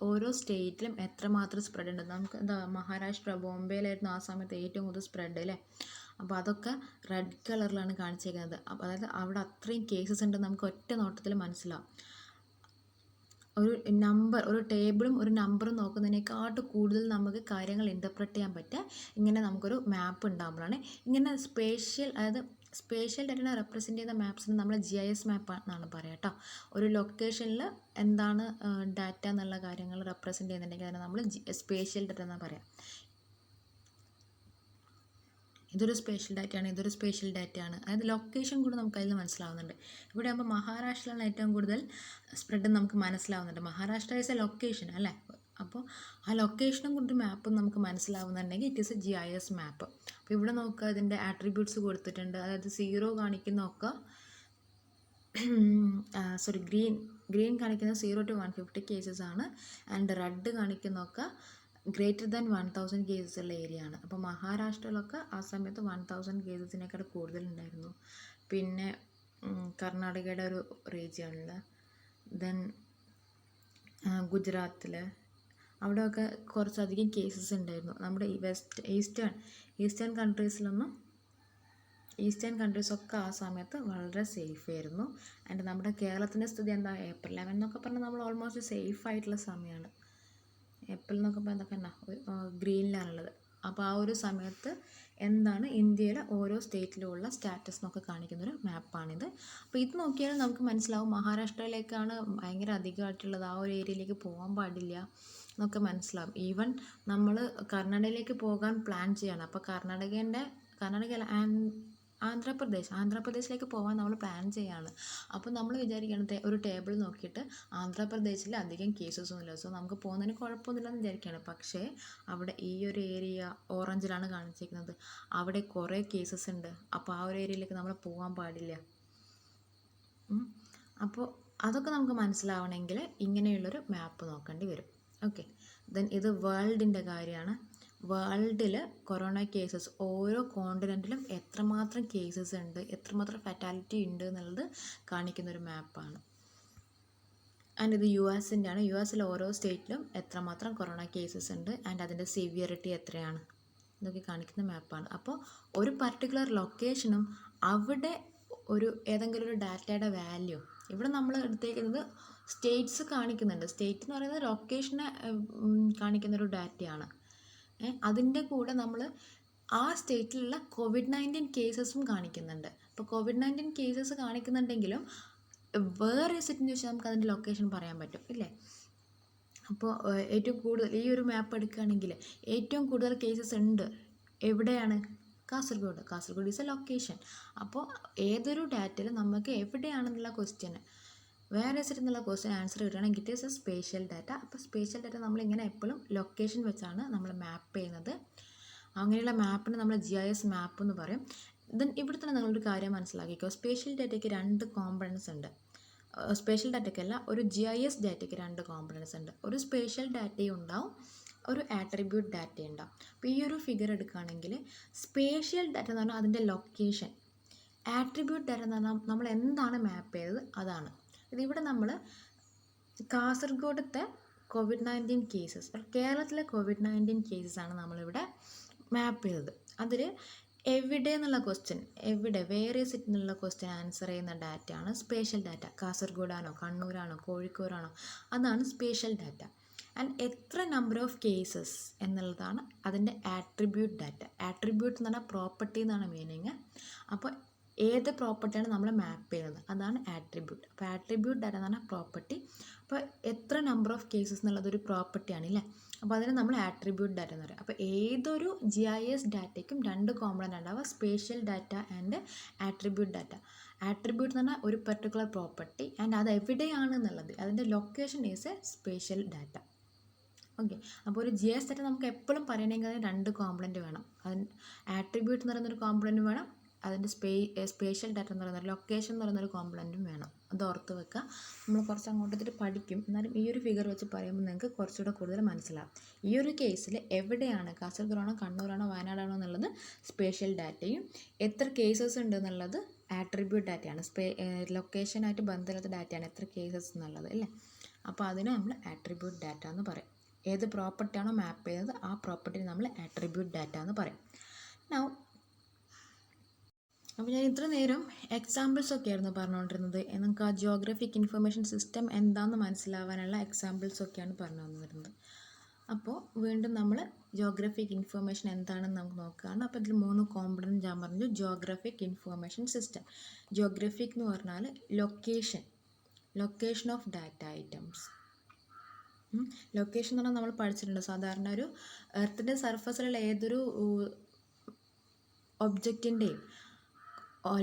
ഓരോ സ്റ്റേറ്റിലും എത്രമാത്രം സ്പ്രെഡ് ഉണ്ട്. നമുക്ക് മഹാരാഷ്ട്ര, ബോംബെയിലായിരുന്നു ആ സമയത്ത് ഏറ്റവും കൂടുതൽ സ്പ്രെഡ് അല്ലേ. അപ്പോൾ അതൊക്കെ റെഡ് കളറിലാണ് കാണിച്ചേക്കുന്നത്. അപ്പോൾ അതായത് അവിടെ അത്രയും കേസസ് ഉണ്ട് നമുക്ക് ഒറ്റ നോട്ടത്തിൽ മനസ്സിലാവും. ഒരു ടേബിളും ഒരു നമ്പറും നോക്കുന്നതിനേക്കാട്ട് കൂടുതൽ നമുക്ക് കാര്യങ്ങൾ ഇൻ്റർപ്രറ്റ് ചെയ്യാൻ പറ്റുക ഇങ്ങനെ നമുക്കൊരു മാപ്പ് ഉണ്ടാകുമ്പോഴാണ്. ഇങ്ങനെ സ്പേഷ്യൽ ഡാറ്റയെ റെപ്രസെൻറ്റ് ചെയ്യുന്ന മാപ്സിന് നമ്മൾ GIS മാപ്പ് എന്നാണ് പറയുക കേട്ടോ. ഒരു ലൊക്കേഷനിൽ എന്താണ് ഡാറ്റ എന്നുള്ള കാര്യങ്ങൾ റെപ്രസെൻറ്റ് ചെയ്യുന്നുണ്ടെങ്കിൽ അതിനെ നമ്മൾ സ്പേഷ്യൽ ഡാറ്റ എന്നാണ് പറയുക. ഇതൊരു സ്പേഷ്യൽ ഡാറ്റയാണ്, അതായത് ലൊക്കേഷൻ കൂടെ നമുക്ക് അതിൽ മനസ്സിലാവുന്നുണ്ട്. ഇവിടെ ആകുമ്പോൾ മഹാരാഷ്ട്രയിലാണ് ഏറ്റവും കൂടുതൽ സ്പ്രെഡ് നമുക്ക് മനസ്സിലാവുന്നുണ്ട്. മഹാരാഷ്ട്ര ഈസ് എ ലൊക്കേഷൻ അല്ലേ. അപ്പോൾ ആ ലൊക്കേഷനും കൊണ്ട് മാപ്പും നമുക്ക് മനസ്സിലാവുന്നുണ്ടെങ്കിൽ ഇറ്റ് ഈസ് എ GIS മാപ്പ്. അപ്പോൾ ഇവിടെ നോക്കുക, ഇതിൻ്റെ ആട്രിബ്യൂട്ട്സ് കൊടുത്തിട്ടുണ്ട്. അതായത് 0 കാണിക്കുന്നതൊക്കെ സോറി ഗ്രീൻ കാണിക്കുന്ന 0 to 150 കേസസ് ആണ്. ആൻഡ് റെഡ് കാണിക്കുന്നതൊക്കെ ഗ്രേറ്റർ ദാൻ 1000 കേസസ് ഉള്ള ഏരിയ ആണ്. അപ്പോൾ മഹാരാഷ്ട്രയിലൊക്കെ ആ സമയത്ത് 1000 കേസസിനേക്കാൾ കൂടുതലുണ്ടായിരുന്നു. പിന്നെ കർണാടകയുടെ ഒരു റീജിയണിൽ, ദെൻ ഗുജറാത്തിൽ അവിടെയൊക്കെ കുറച്ചധികം കേസസ് ഉണ്ടായിരുന്നു. നമ്മുടെ ഈസ്റ്റേൺ കൺട്രീസൊക്കെ ആ സമയത്ത് വളരെ സേഫ് ആയിരുന്നു. ആൻഡ് നമ്മുടെ കേരളത്തിൻ്റെ സ്ഥിതി എന്താ, ഏപ്രിൽ 11 എന്നൊക്കെ പറഞ്ഞാൽ നമ്മൾ ഓൾമോസ്റ്റ് സേഫ് ആയിട്ടുള്ള സമയമാണ്. ഏപ്രിൽ എന്നൊക്കെ പറഞ്ഞാൽ എന്തൊക്കെ ഗ്രീനിലാണുള്ളത്. അപ്പോൾ ആ ഒരു സമയത്ത് എന്താണ് ഇന്ത്യയിലെ ഓരോ സ്റ്റേറ്റിലുമുള്ള സ്റ്റാറ്റസ് എന്നൊക്കെ കാണിക്കുന്നൊരു മാപ്പാണിത്. അപ്പോൾ ഇത് നോക്കിയാൽ നമുക്ക് മനസ്സിലാവും മഹാരാഷ്ട്രയിലേക്കാണ് ഭയങ്കര അധികമായിട്ടുള്ളത്, ആ ഒരു ഏരിയയിലേക്ക് പോകാൻ പാടില്ല എന്നൊക്കെ മനസ്സിലാവും. ഈവൻ നമ്മൾ കർണാടകയിലേക്ക് പോകാൻ പ്ലാൻ ചെയ്യണം. അപ്പോൾ കർണാടക ആന്ധ്രാപ്രദേശിലേക്ക് പോകാൻ നമ്മൾ പ്ലാൻ ചെയ്യാണ്. അപ്പോൾ നമ്മൾ വിചാരിക്കണം ഒരു ടേബിൾ നോക്കിയിട്ട് ആന്ധ്രാപ്രദേശിൽ അധികം കേസസ് ഒന്നുമില്ല, സോ നമുക്ക് പോകുന്നതിന് കുഴപ്പമൊന്നുമില്ലെന്ന് വിചാരിക്കുകയാണ്. പക്ഷേ അവിടെ ഈ ഒരു ഏരിയ ഓറഞ്ചിലാണ് കാണിച്ചിരിക്കുന്നത്, അവിടെ കുറേ കേസസ് ഉണ്ട്. അപ്പോൾ ആ ഒരു ഏരിയയിലേക്ക് നമ്മൾ പോകാൻ പാടില്ല. അപ്പോൾ അതൊക്കെ നമുക്ക് മനസ്സിലാവണമെങ്കിൽ ഇങ്ങനെയുള്ളൊരു മാപ്പ് നോക്കേണ്ടി വരും. ഓക്കെ, ദെൻ ഇത് വേൾഡിൻ്റെ കാര്യമാണ്. വേൾഡിൽ കൊറോണ കേസസ് ഓരോ കോണ്ടിനെൻറ്റിലും എത്രമാത്രം കേസസ് ഉണ്ട്, എത്രമാത്രം ഫാറ്റാലിറ്റി ഉണ്ട് എന്നുള്ളത് കാണിക്കുന്നൊരു മാപ്പാണ്. ആൻഡ് ഇത് US-ൻ്റെ ആണ്. US-ൽ ഓരോ സ്റ്റേറ്റിലും എത്രമാത്രം കൊറോണ കേസസ് ഉണ്ട് ആൻഡ് അതിൻ്റെ സിവിയറിറ്റി എത്രയാണ് ഇതൊക്കെ കാണിക്കുന്ന മാപ്പാണ്. അപ്പോൾ ഒരു പർട്ടിക്കുലർ ലൊക്കേഷനും അവിടെ ഏതെങ്കിലും ഒരു ഡാറ്റയുടെ വാല്യൂ, ഇവിടെ നമ്മൾ എടുത്തേക്കുന്നത് സ്റ്റേറ്റ്സ് കാണിക്കുന്നുണ്ട്. സ്റ്റേറ്റ് എന്ന് പറയുന്നത് ലൊക്കേഷനെ കാണിക്കുന്നൊരു ഡാറ്റയാണ്. അതിൻ്റെ കൂടെ നമ്മൾ ആ സ്റ്റേറ്റിലുള്ള COVID-19 കേസസും കാണിക്കുന്നുണ്ട്. അപ്പോൾ COVID-19 കേസസ് കാണിക്കുന്നുണ്ടെങ്കിലും വേറെ സെറ്റിന് വെച്ചാൽ നമുക്ക് അതിൻ്റെ ലൊക്കേഷൻ പറയാൻ പറ്റും, ഇല്ലേ? അപ്പോൾ ഏറ്റവും കൂടുതൽ ഈ ഒരു മാപ്പ് എടുക്കുകയാണെങ്കിൽ ഏറ്റവും കൂടുതൽ കേസസ് ഉണ്ട് എവിടെയാണ്? Kasaragod is A location. അപ്പോൾ ഏതൊരു ഡാറ്റയിലും നമുക്ക് എവിടെയാണെന്നുള്ള ക്വസ്റ്റ്യന് വേറെ സെറ്റ് എന്നുള്ള ക്വസ്റ്റ്യൻ ആൻസർ കിട്ടുകയാണെങ്കിൽ it is A spatial data. അപ്പോൾ സ്പേഷ്യൽ ഡാറ്റ നമ്മളിങ്ങനെ എപ്പോഴും ലൊക്കേഷൻ വെച്ചാണ് നമ്മൾ മാപ്പ് ചെയ്യുന്നത്. അങ്ങനെയുള്ള മാപ്പിന് നമ്മൾ GIS മാപ്പ് എന്ന് പറയും. ദെൻ ഇവിടെ തന്നെ നിങ്ങളൊരു കാര്യം മനസ്സിലാക്കിക്കോ, സ്പേഷ്യൽ ഡാറ്റയ്ക്ക് 2 കോമ്പണൻസ് ഉണ്ട്. സ്പേഷ്യൽ ഡാറ്റയ്ക്കല്ല, ഒരു GIS ഡാറ്റയ്ക്ക് 2 കോമ്പണൻസ് ഉണ്ട്. ഒരു സ്പേഷ്യൽ ഡാറ്റയും ഉണ്ടാവും, ഒരു ആട്രിബ്യൂട്ട് ഡാറ്റ ഉണ്ടാവും. അപ്പോൾ ഈ ഒരു ഫിഗർ എടുക്കുകയാണെങ്കിൽ സ്പേഷ്യൽ ഡാറ്റ എന്ന് പറഞ്ഞാൽ അതിൻ്റെ ലൊക്കേഷൻ, ആട്രിബ്യൂട്ട് ഡാറ്റ എന്ന് പറഞ്ഞാൽ നമ്മൾ എന്താണ് മാപ്പ് ചെയ്തത് അതാണ്. ഇതിവിടെ നമ്മൾ കാസർഗോഡത്തെ COVID-19 കേസസ്, കേരളത്തിലെ COVID-19 കേസസാണ് നമ്മളിവിടെ മാപ്പ് ചെയ്തത്. അതിൽ എവിടെ എന്നുള്ള ക്വസ്റ്റ്യൻ, വേറെ സെറ്റ് എന്നുള്ള ക്വസ്റ്റ്യൻ ആൻസർ ചെയ്യുന്ന ഡാറ്റയാണ് സ്പേഷ്യൽ ഡാറ്റ. കാസർഗോഡാണോ, കണ്ണൂരാണോ, കോഴിക്കോടാണോ, അതാണ് സ്പേഷ്യൽ ഡാറ്റ. ആൻഡ് എത്ര നമ്പർ ഓഫ് കേസസ് എന്നുള്ളതാണ് അതിൻ്റെ ആട്രിബ്യൂട്ട് ഡാറ്റ. ആട്രിബ്യൂട്ട് എന്ന് പറഞ്ഞാൽ പ്രോപ്പർട്ടി എന്നാണ് മീനിങ്. അപ്പോൾ ഏത് പ്രോപ്പർട്ടിയാണ് നമ്മൾ മാപ്പ് ചെയ്യുന്നത് അതാണ് ആട്രിബ്യൂട്ട്. അപ്പോൾ ആട്രിബ്യൂട്ട് ഡാറ്റ എന്ന് പറഞ്ഞാൽ പ്രോപ്പർട്ടി. അപ്പോൾ എത്ര നമ്പർ ഓഫ് കേസസ് എന്നുള്ളതൊരു പ്രോപ്പർട്ടിയാണ്, ഇല്ലേ? അപ്പോൾ അതിന് നമ്മൾ ആട്രിബ്യൂട്ട് ഡാറ്റ എന്ന് പറയും. അപ്പോൾ ഏതൊരു GIS ഡാറ്റയ്ക്കും 2 കോമ്പണൻ്റ് ഉണ്ടാവുക, spatial data and attribute data. Attribute എന്ന് പറഞ്ഞാൽ ഒരു പെർട്ടിക്കുലർ പ്രോപ്പർട്ടി ആൻഡ് അത് എവിടെയാണെന്നുള്ളത്, അതിൻ്റെ location is A spatial data. Okay, അപ്പോൾ ഒരു GIS ഡാറ്റ നമുക്ക് എപ്പോഴും പറയണമെങ്കിൽ അതിന് 2 കോമ്പണൻറ്റ് വേണം. അതിന് ആട്രിബ്യൂട്ട് എന്ന് പറയുന്നൊരു കോമ്പണൻറ്റ് വേണം, അതിൻ്റെ സ്പേഷ്യൽ ഡാറ്റ എന്ന് പറയുന്ന ലൊക്കേഷൻ എന്ന് പറയുന്നൊരു കോമ്പണൻറ്റും വേണം. അത് ഓർത്ത് വെക്കുക. നമ്മൾ കുറച്ച് അങ്ങോട്ടേക്ക് പഠിക്കും, എന്നാലും ഈ ഒരു ഫിഗർ വെച്ച് പറയുമ്പോൾ നിങ്ങൾക്ക് കുറച്ചുകൂടെ കൂടുതൽ മനസ്സിലാവും. ഈ ഒരു കേസിൽ എവിടെയാണ്, കാസർഗോഡാണോ, കണ്ണൂരാണോ, വയനാടാണോ എന്നുള്ളത് സ്പേഷ്യൽ ഡാറ്റയും എത്ര കേസസ് ഉണ്ട് എന്നുള്ളത് ആട്രിബ്യൂട്ട് ഡാറ്റയാണ്. ലൊക്കേഷനായിട്ട് ബന്ധമില്ലാത്ത ഡാറ്റയാണ് എത്ര കേസസ് എന്നുള്ളത്, അല്ലേ? അപ്പോൾ അതിനെ നമ്മൾ ആട്രിബ്യൂട്ട് ഡാറ്റ എന്ന് പറയും. ഏത് പ്രോപ്പർട്ടിയാണോ മാപ്പ് ചെയ്തത് ആ പ്രോപ്പർട്ടിനെ നമ്മൾ ആട്രിബ്യൂട്ട് ഡാറ്റ എന്ന് പറയും. നൗ അപ്പോൾ ഞാൻ ഇത്ര നേരം എക്സാമ്പിൾസൊക്കെ ആയിരുന്നു പറഞ്ഞുകൊണ്ടിരുന്നത്. നമുക്ക് ആ ജിയോഗ്രഫിക് ഇൻഫർമേഷൻ സിസ്റ്റം എന്താണെന്ന് മനസ്സിലാവാനുള്ള എക്സാമ്പിൾസൊക്കെയാണ് പറഞ്ഞു തന്നിരുന്നത്. അപ്പോൾ വീണ്ടും നമ്മൾ ജിയോഗ്രഫിക് ഇൻഫർമേഷൻ എന്താണെന്ന് നമുക്ക് നോക്കുകയാണ്. അപ്പോൾ ഇതിൽ 3 കോമ്പണൻറ്റ് ഞാൻ പറഞ്ഞു. ജിയോഗ്രഫിക് ഇൻഫർമേഷൻ സിസ്റ്റം, ജിയോഗ്രഫിക് എന്ന് പറഞ്ഞാൽ location of data items. Location എന്ന് പറഞ്ഞാൽ നമ്മൾ പഠിച്ചിട്ടുണ്ട്, സാധാരണ ഒരു എർത്തിൻ്റെ സർഫസിലുള്ള ഏതൊരു ഒബ്ജക്റ്റിൻ്റെയും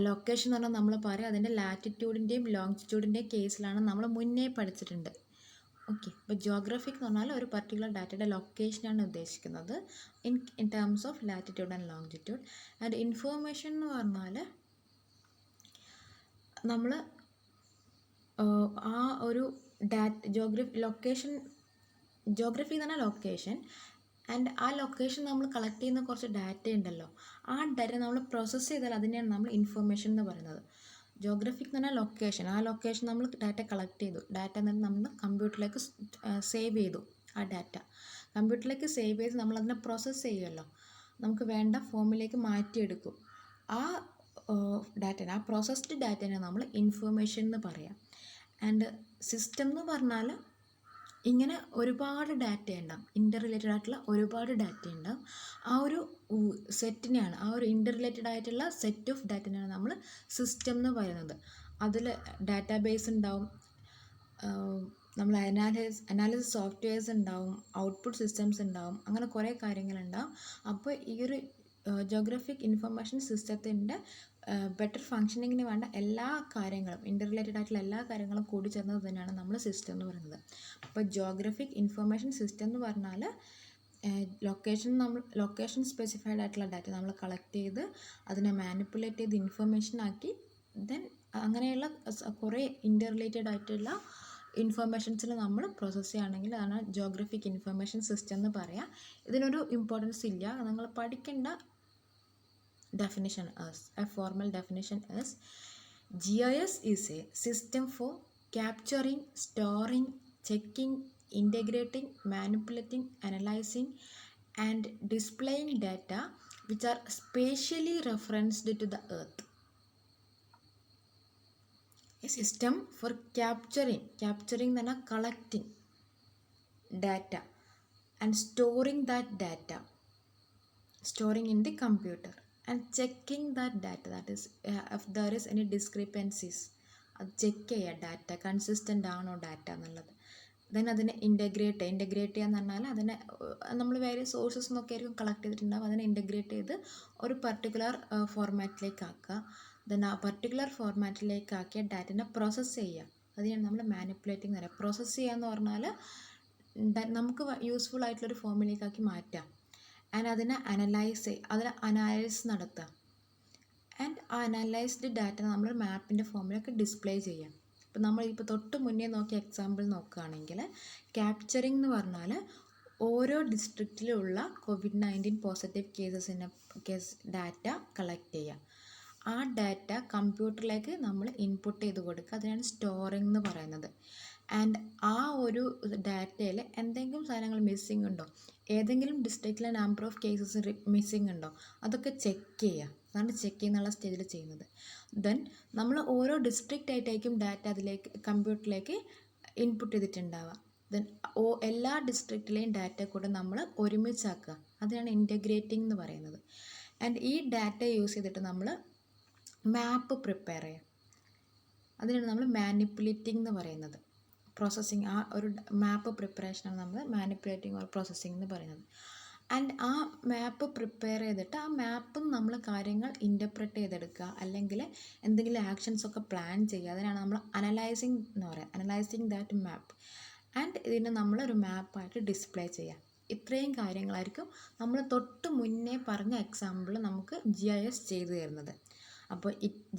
ലൊക്കേഷൻ എന്ന് പറഞ്ഞാൽ നമ്മൾ പറയും അതിൻ്റെ ലാറ്റിറ്റ്യൂഡിൻ്റെയും ലോങ്ജിറ്റ്യൂഡിൻ്റെയും കേസിലാണ് നമ്മൾ മുന്നേ പഠിച്ചിട്ടുണ്ട്. ഓക്കെ, അപ്പോൾ ജിയോഗ്രഫിക് എന്ന് പറഞ്ഞാൽ ഒരു പർട്ടിക്കുലർ ഡാറ്റയുടെ ലൊക്കേഷനാണ് ഉദ്ദേശിക്കുന്നത് in terms of latitude and longitude. And information എന്ന് പറഞ്ഞാൽ നമ്മൾ ആ ഒരു ജോഗ്രഫി എന്ന് പറഞ്ഞാൽ ലൊക്കേഷൻ, ആൻഡ് ആ ലൊക്കേഷൻ നമ്മൾ കളക്ട് ചെയ്യുന്ന കുറച്ച് ഡാറ്റ ഉണ്ടല്ലോ, ആ ഡാറ്റ നമ്മൾ പ്രോസസ്സ് ചെയ്താൽ അതിനെയാണ് നമ്മൾ ഇൻഫർമേഷൻ എന്ന് പറയുന്നത്. ജോഗ്രഫിക് എന്ന് പറഞ്ഞാൽ ലൊക്കേഷൻ, ആ ലൊക്കേഷൻ നമ്മൾ ഡാറ്റ കളക്ട് ചെയ്തു, ഡാറ്റ എന്നിട്ട് നമ്മൾ കമ്പ്യൂട്ടറിലേക്ക് സേവ് ചെയ്തു. ആ ഡാറ്റ കമ്പ്യൂട്ടറിലേക്ക് സേവ് ചെയ്ത് നമ്മളതിനെ പ്രോസസ്സ് ചെയ്യുമല്ലോ, നമുക്ക് വേണ്ട ഫോമിലേക്ക് മാറ്റിയെടുക്കും. ആ ഡാറ്റനെ, ആ പ്രോസസ്ഡ് ഡാറ്റനെ നമ്മൾ ഇൻഫർമേഷൻ എന്ന് പറയാം. ആൻഡ് സിസ്റ്റം എന്ന് പറഞ്ഞാൽ ഇങ്ങനെ ഒരുപാട് ഡാറ്റ ഉണ്ടാവും, ഇൻ്റർ റിലേറ്റഡ് ആയിട്ടുള്ള ഒരുപാട് ഡാറ്റ ഉണ്ടാവും. ആ ഒരു സെറ്റിനെയാണ്, ആ ഒരു ഇൻ്റർ റിലേറ്റഡ് ആയിട്ടുള്ള സെറ്റ് ഓഫ് ഡാറ്റനെയാണ് നമ്മൾ സിസ്റ്റം എന്ന് പറയുന്നത്. അതിൽ ഡാറ്റാബേസ് ഉണ്ടാവും, നമ്മൾ അനാലിസിസ് സോഫ്റ്റ്വെയർസ് ഉണ്ടാവും, ഔട്ട്പുട്ട് സിസ്റ്റംസ് ഉണ്ടാവും, അങ്ങനെ കുറേ കാര്യങ്ങളുണ്ടാവും. അപ്പോൾ ഈ ഒരു ജോഗ്രഫിക് ഇൻഫർമേഷൻ സിസ്റ്റത്തിൻ്റെ ബെറ്റർ ഫങ്ഷനിങ്ങിന് വേണ്ട എല്ലാ കാര്യങ്ങളും, ഇൻ്റർ റിലേറ്റഡ് ആയിട്ടുള്ള എല്ലാ കാര്യങ്ങളും കൂടി ചേർന്നത് തന്നെയാണ് നമ്മൾ സിസ്റ്റം എന്ന് പറയുന്നത്. അപ്പോൾ ജോഗ്രഫിക് ഇൻഫർമേഷൻ സിസ്റ്റം എന്ന് പറഞ്ഞാൽ ലൊക്കേഷൻ സ്പെസിഫൈഡ് ആയിട്ടുള്ള ഡാറ്റ നമ്മൾ കളക്ട് ചെയ്ത് അതിനെ മാനിപ്പുലേറ്റ് ചെയ്ത് ഇൻഫർമേഷൻ ആക്കി, ദെൻ അങ്ങനെയുള്ള കുറേ ഇൻ്റർ റിലേറ്റഡ് ആയിട്ടുള്ള ഇൻഫർമേഷൻസിൽ നമ്മൾ പ്രോസസ്സ് ചെയ്യുകയാണെങ്കിൽ അതാണ് ജോഗ്രഫിക് ഇൻഫർമേഷൻ സിസ്റ്റം എന്ന് പറയാം. ഇതിനൊരു ഇമ്പോർട്ടൻസ് ഇല്ല, നിങ്ങൾ പഠിക്കേണ്ട definition is, a formal definition is, GIS is a system for capturing, storing, checking, integrating, manipulating, analyzing and displaying data which are spatially referenced to the earth. A system for capturing എന്ന് പറഞ്ഞാൽ collecting data and storing that data, storing in the computer, and checking that data, that is if there is any discrepancies, അത് ചെക്ക് ചെയ്യുക, ഡാറ്റ കൺസിസ്റ്റൻ്റ് ആണോ ഡാറ്റ എന്നുള്ളത്. ദെൻ അതിനെ ഇൻ്റഗ്രേറ്റ് ചെയ്യുക എന്ന് പറഞ്ഞാൽ അതിനെ നമ്മൾ വേറെ സോഴ്സസ് നിന്നൊക്കെ ആയിരിക്കും കളക്ട് ചെയ്തിട്ടുണ്ടാകും, അതിനെ ഇൻ്റഗ്രേറ്റ് ചെയ്ത് ഒരു പർട്ടിക്കുലർ ഫോർമാറ്റിലേക്ക് ആക്കുക. ദെൻ ആ പർട്ടിക്കുലർ ഫോർമാറ്റിലേക്ക് ആക്കിയ ഡാറ്റനെ പ്രോസസ്സ് ചെയ്യുക, അതിനാണ് നമ്മൾ മാനിപ്പുലേറ്റിംഗ് എന്ന് പറയുക. പ്രോസസ്സ് ചെയ്യുക എന്ന് പറഞ്ഞാൽ നമുക്ക് യൂസ്ഫുൾ ആയിട്ടുള്ളൊരു ഫോമിലേക്കാക്കി മാറ്റാം. ആൻഡ് അതിനെ അനലൈസ് നടത്തുക. ആൻഡ് ആ അനലൈസ്ഡ് ഡാറ്റ നമ്മൾ മാപ്പിൻ്റെ ഫോമിലൊക്കെ ഡിസ്പ്ലേ ചെയ്യാം. ഇപ്പം നമ്മളിപ്പോൾ തൊട്ട് മുന്നേ നോക്കിയ എക്സാമ്പിൾ നോക്കുകയാണെങ്കിൽ, ക്യാപ്ചറിങ് എന്ന് പറഞ്ഞാൽ ഓരോ ഡിസ്ട്രിക്റ്റിലുള്ള COVID-19 positive case data collect ചെയ്യുക. ആ ഡാറ്റ കമ്പ്യൂട്ടറിലേക്ക് നമ്മൾ ഇൻപുട്ട് ചെയ്ത് കൊടുക്കുക, അതിനാണ് സ്റ്റോറിങ് എന്ന് പറയുന്നത്. ആൻഡ് ആ ഒരു ഡാറ്റയിൽ എന്തെങ്കിലും സാധനങ്ങൾ മിസ്സിംഗ് ഉണ്ടോ, ഏതെങ്കിലും ഡിസ്ട്രിക്റ്റിലെ നമ്പർ ഓഫ് കേസസ് മിസ്സിംഗ് ഉണ്ടോ, അതൊക്കെ ചെക്ക് ചെയ്യുക. അതാണ് ചെക്ക് ചെയ്യുന്നുള്ള സ്റ്റേജിൽ ചെയ്യുന്നത്. ദെൻ നമ്മൾ ഓരോ ഡിസ്ട്രിക്റ്റ് ആയിട്ടായിരിക്കും ഡാറ്റ അതിലേക്ക് കമ്പ്യൂട്ടറിലേക്ക് ഇൻപുട്ട് ചെയ്തിട്ടുണ്ടാവുക. ദെൻ എല്ലാ ഡിസ്ട്രിക്റ്റിലെയും ഡാറ്റ കൂടെ നമ്മൾ ഒരുമിച്ചാക്കുക, അതിനാണ് ഇൻ്റഗ്രേറ്റിംഗ് എന്ന് പറയുന്നത്. ആൻഡ് ഈ ഡാറ്റ യൂസ് ചെയ്തിട്ട് നമ്മൾ മാപ്പ് പ്രിപ്പയർ ചെയ്യുക, അതിനാണ് നമ്മൾ മാനിപ്പുലേറ്റിംഗ് എന്ന് പറയുന്നത്. പ്രോസസ്സിങ്, ആ ഒരു മാപ്പ് പ്രിപ്പറേഷനാണ് നമ്മൾ മാനിപ്പുലേറ്റിംഗ് ഓർ പ്രോസസ്സിങ് എന്ന് പറയുന്നത്. ആൻഡ് ആ മാപ്പ് പ്രിപ്പയർ ചെയ്തിട്ട് ആ മാപ്പും നമ്മൾ കാര്യങ്ങൾ ഇൻ്റർപ്രറ്റ് ചെയ്തെടുക്കുക, അല്ലെങ്കിൽ എന്തെങ്കിലും ആക്ഷൻസൊക്കെ പ്ലാൻ ചെയ്യുക, അതിനാണ് നമ്മൾ അനലൈസിങ് എന്ന് പറയുക, അനലൈസിങ് ദാറ്റ് മാപ്പ്. ആൻഡ് ഇതിനെ നമ്മളൊരു മാപ്പായിട്ട് ഡിസ്പ്ലേ ചെയ്യുക. ഇത്രയും കാര്യങ്ങളായിരിക്കും നമ്മൾ തൊട്ട് മുന്നേ പറഞ്ഞ എക്സാമ്പിൾ നമുക്ക് GIS ചെയ്തു തരുന്നത്. അപ്പോൾ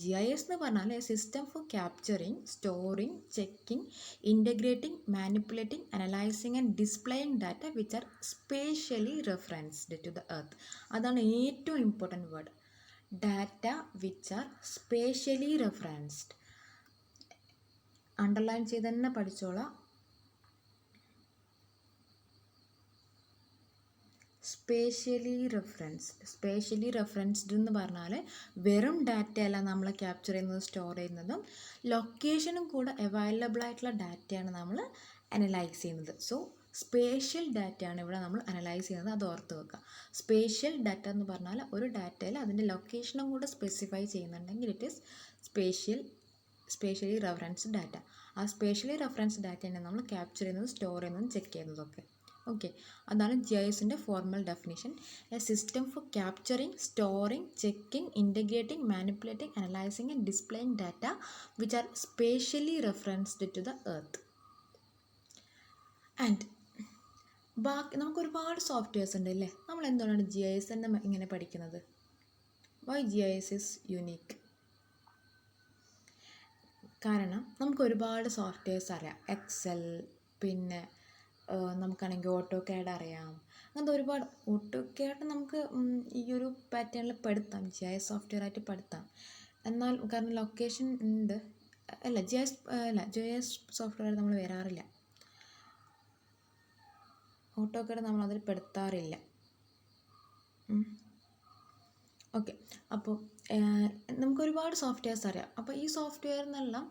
GIS എന്ന് പറഞ്ഞാൽ system for capturing, storing, checking, integrating, manipulating, analysing and displaying data which are spatially referenced to the earth. അതാണ് ഏറ്റവും important word, data which are spatially referenced. Underline ചെയ്ത് തന്നെ പഠിച്ചോളാം. സ്പേഷ്യലി റെഫറൻസ്ഡ് എന്ന് പറഞ്ഞാൽ വെറും ഡാറ്റയല്ല നമ്മൾ ക്യാപ്ചർ ചെയ്യുന്നത്, സ്റ്റോർ ചെയ്യുന്നതും ലൊക്കേഷനും കൂടെ അവൈലബിൾ ആയിട്ടുള്ള ഡാറ്റയാണ് നമ്മൾ അനലൈസ് ചെയ്യുന്നത്. സോ സ്പേഷ്യൽ ഡാറ്റയാണ് ഇവിടെ നമ്മൾ അനലൈസ് ചെയ്യുന്നത്, അത് ഓർത്ത് വെക്കുക. സ്പേഷ്യൽ ഡാറ്റ എന്ന് പറഞ്ഞാൽ ഒരു ഡാറ്റയിൽ അതിൻ്റെ ലൊക്കേഷനും കൂടെ സ്പെസിഫൈ ചെയ്യുന്നുണ്ടെങ്കിൽ it is spatially referenced data. ആ സ്പേഷ്യലി റെഫറൻസ്ഡ് ഡാറ്റയാണ് നമ്മൾ ക്യാപ്ചർ ചെയ്യുന്നത്, സ്റ്റോർ ചെയ്യുന്നതും ചെക്ക് ചെയ്യുന്നതൊക്കെ. ഓക്കെ, അതാണ് GISൻ്റെ formal definition. A system for capturing, storing, checking, integrating, manipulating, analysing and displaying data which are spatially referenced to the earth. And ബാക്കി നമുക്ക് ഒരുപാട് സോഫ്റ്റ്വെയർസ് ഉണ്ട് അല്ലേ. നമ്മൾ എന്തുകൊണ്ടാണ് GIS തന്നെ ഇങ്ങനെ പഠിക്കുന്നത്? Why GIS is unique? കാരണം നമുക്ക് ഒരുപാട് സോഫ്റ്റ്വെയർസ് അറിയാം. എക്സൽ, പിന്നെ നമുക്കാണെങ്കിൽ ഓട്ടോ കാഡ് അറിയാം. അങ്ങനത്തെ ഒരുപാട് ഓട്ടോ കാഡ് നമുക്ക് ഈ ഒരു പാറ്റേണിൽ പെടുത്താം, GIS സോഫ്റ്റ്വെയർ ആയിട്ട് പെടുത്താം. എന്നാൽ കാരണം ലൊക്കേഷൻ ഉണ്ട്, അല്ല GIS സോഫ്റ്റ്വെയർ നമ്മൾ വരാറില്ല, ഓട്ടോ കാഡ് നമ്മൾ അതിൽ പെടുത്താറില്ല. ഓക്കെ, അപ്പോൾ നമുക്ക് ഒരുപാട് സോഫ്റ്റ്വെയർസ് അറിയാം. അപ്പോൾ ഈ സോഫ്റ്റ്വെയറിനെല്ലാം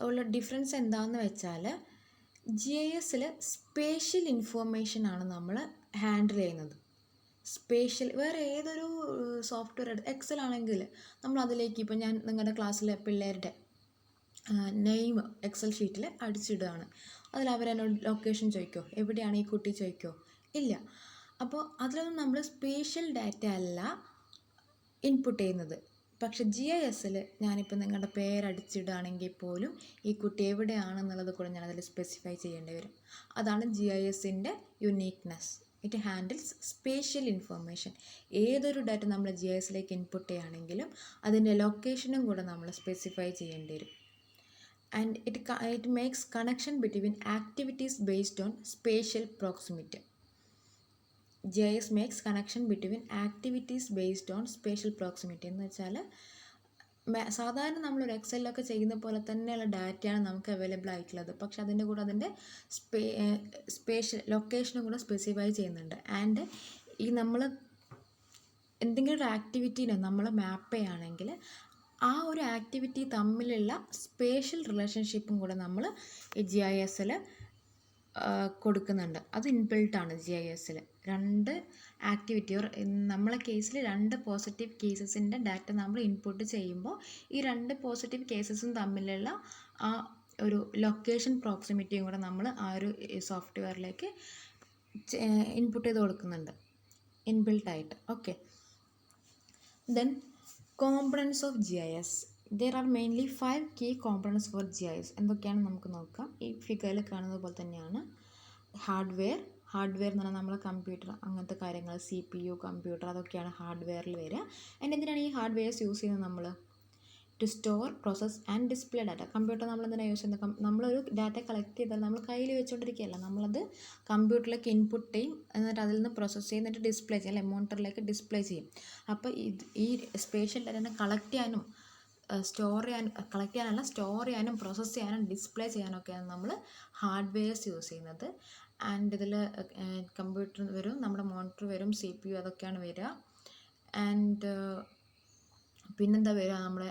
ഉള്ള ഡിഫറൻസ് എന്താണെന്ന് വെച്ചാൽ, GISൽ സ്പേഷ്യൽ ഇൻഫോർമേഷനാണ് നമ്മൾ ഹാൻഡിൽ ചെയ്യുന്നത്. സ്പേഷ്യൽ വേറെ ഏതൊരു സോഫ്റ്റ്വെയർ എക്സൽ ആണെങ്കിൽ നമ്മൾ അതിലേക്ക്, ഇപ്പോൾ ഞാൻ നിങ്ങളുടെ ക്ലാസ്സിലെ പിള്ളേരുടെ നെയിം എക്സൽ ഷീറ്റിൽ അടിച്ചിടുകയാണ്, അതിൽ അവരെന്നോട് ലൊക്കേഷൻ ചോദിക്കോ, എവിടെയാണ് ഈ കുട്ടി ചോദിക്കോ, ഇല്ല. അപ്പോൾ അതിലൊന്നും നമ്മൾ സ്പേഷ്യൽ ഡാറ്റ അല്ല ഇൻപുട്ട് ചെയ്യുന്നത്. പക്ഷെ GISൽ ഞാനിപ്പോൾ നിങ്ങളുടെ പേരടിച്ചിടുകയാണെങ്കിൽ പോലും ഈ കുട്ടി എവിടെയാണെന്നുള്ളത് കൂടെ ഞാനതിൽ സ്പെസിഫൈ ചെയ്യേണ്ടി വരും. അതാണ് GISൻ്റെ uniqueness. It handles spatial information. ഏതൊരു ഡാറ്റ നമ്മൾ GISലേക്ക് ഇൻപുട്ട് ചെയ്യുകയാണെങ്കിലും അതിൻ്റെ ലൊക്കേഷനും കൂടെ നമ്മൾ സ്പെസിഫൈ ചെയ്യേണ്ടി വരും. And it makes connection between activities based on spatial proximity. GIS makes connection between activities based on spatial proximity എന്ന് വെച്ചാൽ, സാധാരണ നമ്മളൊരു എക്സലിലൊക്കെ ചെയ്യുന്ന പോലെ തന്നെയുള്ള ഡാറ്റയാണ് നമുക്ക് അവൈലബിൾ ആയിട്ടുള്ളത്. പക്ഷെ അതിൻ്റെ കൂടെ അതിൻ്റെ സ്പേഷ്യൽ ലൊക്കേഷനും കൂടെ സ്പെസിഫൈ ചെയ്യുന്നുണ്ട്. ആൻഡ് ഈ നമ്മൾ എന്തെങ്കിലും ഒരു ആക്ടിവിറ്റീനെ നമ്മൾ മാപ്പ് ചെയ്യുകയാണെങ്കിൽ ആ ഒരു ആക്ടിവിറ്റി തമ്മിലുള്ള സ്പേഷ്യൽ റിലേഷൻഷിപ്പും കൂടെ നമ്മൾ ഈ GISൽ കൊടുക്കുന്നുണ്ട്. അത് ഇൻബിൽട്ടാണ് GISൽ. രണ്ട് ആക്ടിവിറ്റി നമ്മളെ കേസിൽ 2 പോസിറ്റീവ് കേസസിൻ്റെ ഡാറ്റ നമ്മൾ ഇൻപുട്ട് ചെയ്യുമ്പോൾ ഈ 2 പോസിറ്റീവ് കേസസും തമ്മിലുള്ള ആ ഒരു ലൊക്കേഷൻ പ്രോക്സിമിറ്റിയും കൂടെ നമ്മൾ ആ ഒരു സോഫ്റ്റ്വെയറിലേക്ക് ഇൻപുട്ട് ചെയ്ത് കൊടുക്കുന്നുണ്ട് ഇൻബിൽട്ടായിട്ട്. Okay, then components of GIS. There are mainly 5 key components for GIS. എന്തൊക്കെയാണ് നമുക്ക് നോക്കാം. ഈ ഫിഗറിൽ കാണുന്നത് പോലെ തന്നെയാണ്. ഹാർഡ്വെയർ എന്ന് പറഞ്ഞാൽ നമ്മളെ കമ്പ്യൂട്ടർ, അങ്ങനത്തെ കാര്യങ്ങൾ, CPU, കമ്പ്യൂട്ടർ, അതൊക്കെയാണ് ഹാർഡ്വെയറിൽ വരിക. ആൻഡ് എന്തിനാണ് ഈ ഹാർഡ്വെയർസ് യൂസ് ചെയ്യുന്നത് നമ്മൾ? To store, process and display data. Computer നമ്മൾ എന്തിനാണ് യൂസ് ചെയ്യുന്നത്? നമ്മളൊരു ഡാറ്റ കളക്ട് ചെയ്താൽ നമ്മൾ കയ്യിൽ വെച്ചുകൊണ്ടിരിക്കുകയല്ല, നമ്മളത് കമ്പ്യൂട്ടറിലേക്ക് ഇൻപുട്ട് ചെയ്യും, എന്നിട്ട് അതിൽ നിന്ന് പ്രോസസ്സ് ചെയ്യുന്നിട്ട് ഡിസ്പ്ലേ ചെയ്യും, അല്ലെ മോണിറ്ററിലേക്ക് ഡിസ്പ്ലേ ചെയ്യും. അപ്പോൾ ഈ സ്പേഷ്യൽ ഡാറ്റ കളക്ട് ചെയ്യാനും സ്റ്റോർ ചെയ്യാനും പ്രോസസ്സ് ചെയ്യാനും ഡിസ്പ്ലേ ചെയ്യാനൊക്കെയാണ് നമ്മൾ ഹാർഡ്വെയർസ് യൂസ് ചെയ്യുന്നത്. ആൻഡ് ഇതിൽ കമ്പ്യൂട്ടർ വരും, നമ്മുടെ മോണിറ്റർ വരും, CPU, അതൊക്കെയാണ് വരിക. ആൻഡ് പിന്നെന്താ വരിക, നമ്മുടെ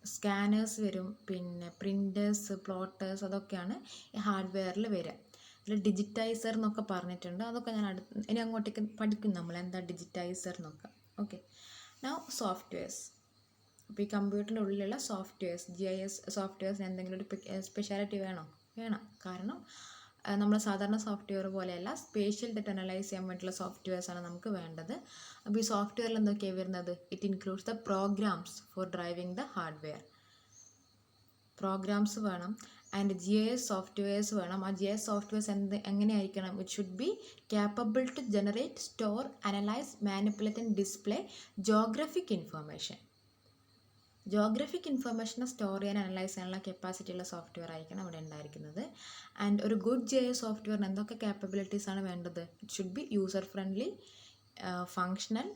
സ്കാനേഴ്സ് വരും, പിന്നെ പ്രിൻറ്റേഴ്സ്, പ്ലോട്ടേഴ്സ്, അതൊക്കെയാണ് ഈ ഹാർഡ്വെയറിൽ വരിക. ഇതിൽ ഡിജിറ്റൈസർ എന്നൊക്കെ പറഞ്ഞിട്ടുണ്ട്, അതൊക്കെ ഞാൻ ഇനി അങ്ങോട്ടേക്ക് പഠിക്കും നമ്മൾ എന്താ ഡിജിറ്റൈസർ എന്നൊക്കെ. Okay, now softwares. അപ്പോൾ ഈ കമ്പ്യൂട്ടറിൻ്റെ ഉള്ളിലുള്ള സോഫ്റ്റ്വെയർസ്, GIS സോഫ്റ്റ്വെയർസിന് എന്തെങ്കിലും ഒരു സ്പെഷ്യാലിറ്റി വേണം. കാരണം നമ്മൾ സാധാരണ സോഫ്റ്റ്വെയർ പോലെയല്ല, സ്പേഷ്യൽ ഡാറ്റ അനലൈസ് ചെയ്യാൻ വേണ്ടിയിട്ടുള്ള സോഫ്റ്റ്വെയർസാണ് നമുക്ക് വേണ്ടത്. അപ്പോൾ ഈ സോഫ്റ്റ്വെയറിൽ എന്തൊക്കെയാണ് വരുന്നത്? It includes the programs for driving the hardware. Programs വേണം. ആൻഡ് GIS സോഫ്റ്റ്വെയർസ് വേണം. ആ GIS സോഫ്റ്റ്വെയർസ് എങ്ങനെയായിരിക്കണം? It should be capable to generate, store, analyze, manipulate and display geographic information. Geographic ഇൻഫർമേഷനെ സ്റ്റോർ ചെയ്യാൻ, അനലൈസ് ചെയ്യാനുള്ള കപ്പാസിറ്റി ഉള്ള സോഫ്റ്റ്വെയർ ആയിരിക്കണം അവിടെ ഉണ്ടായിരിക്കുന്നത്. ആൻഡ് ഒരു ഗുഡ് GIS സോഫ്റ്റ്വെയറിന് എന്തൊക്കെ ക്യാപ്പബിലിറ്റീസ് ആണ് വേണ്ടത്? It should be user friendly, functional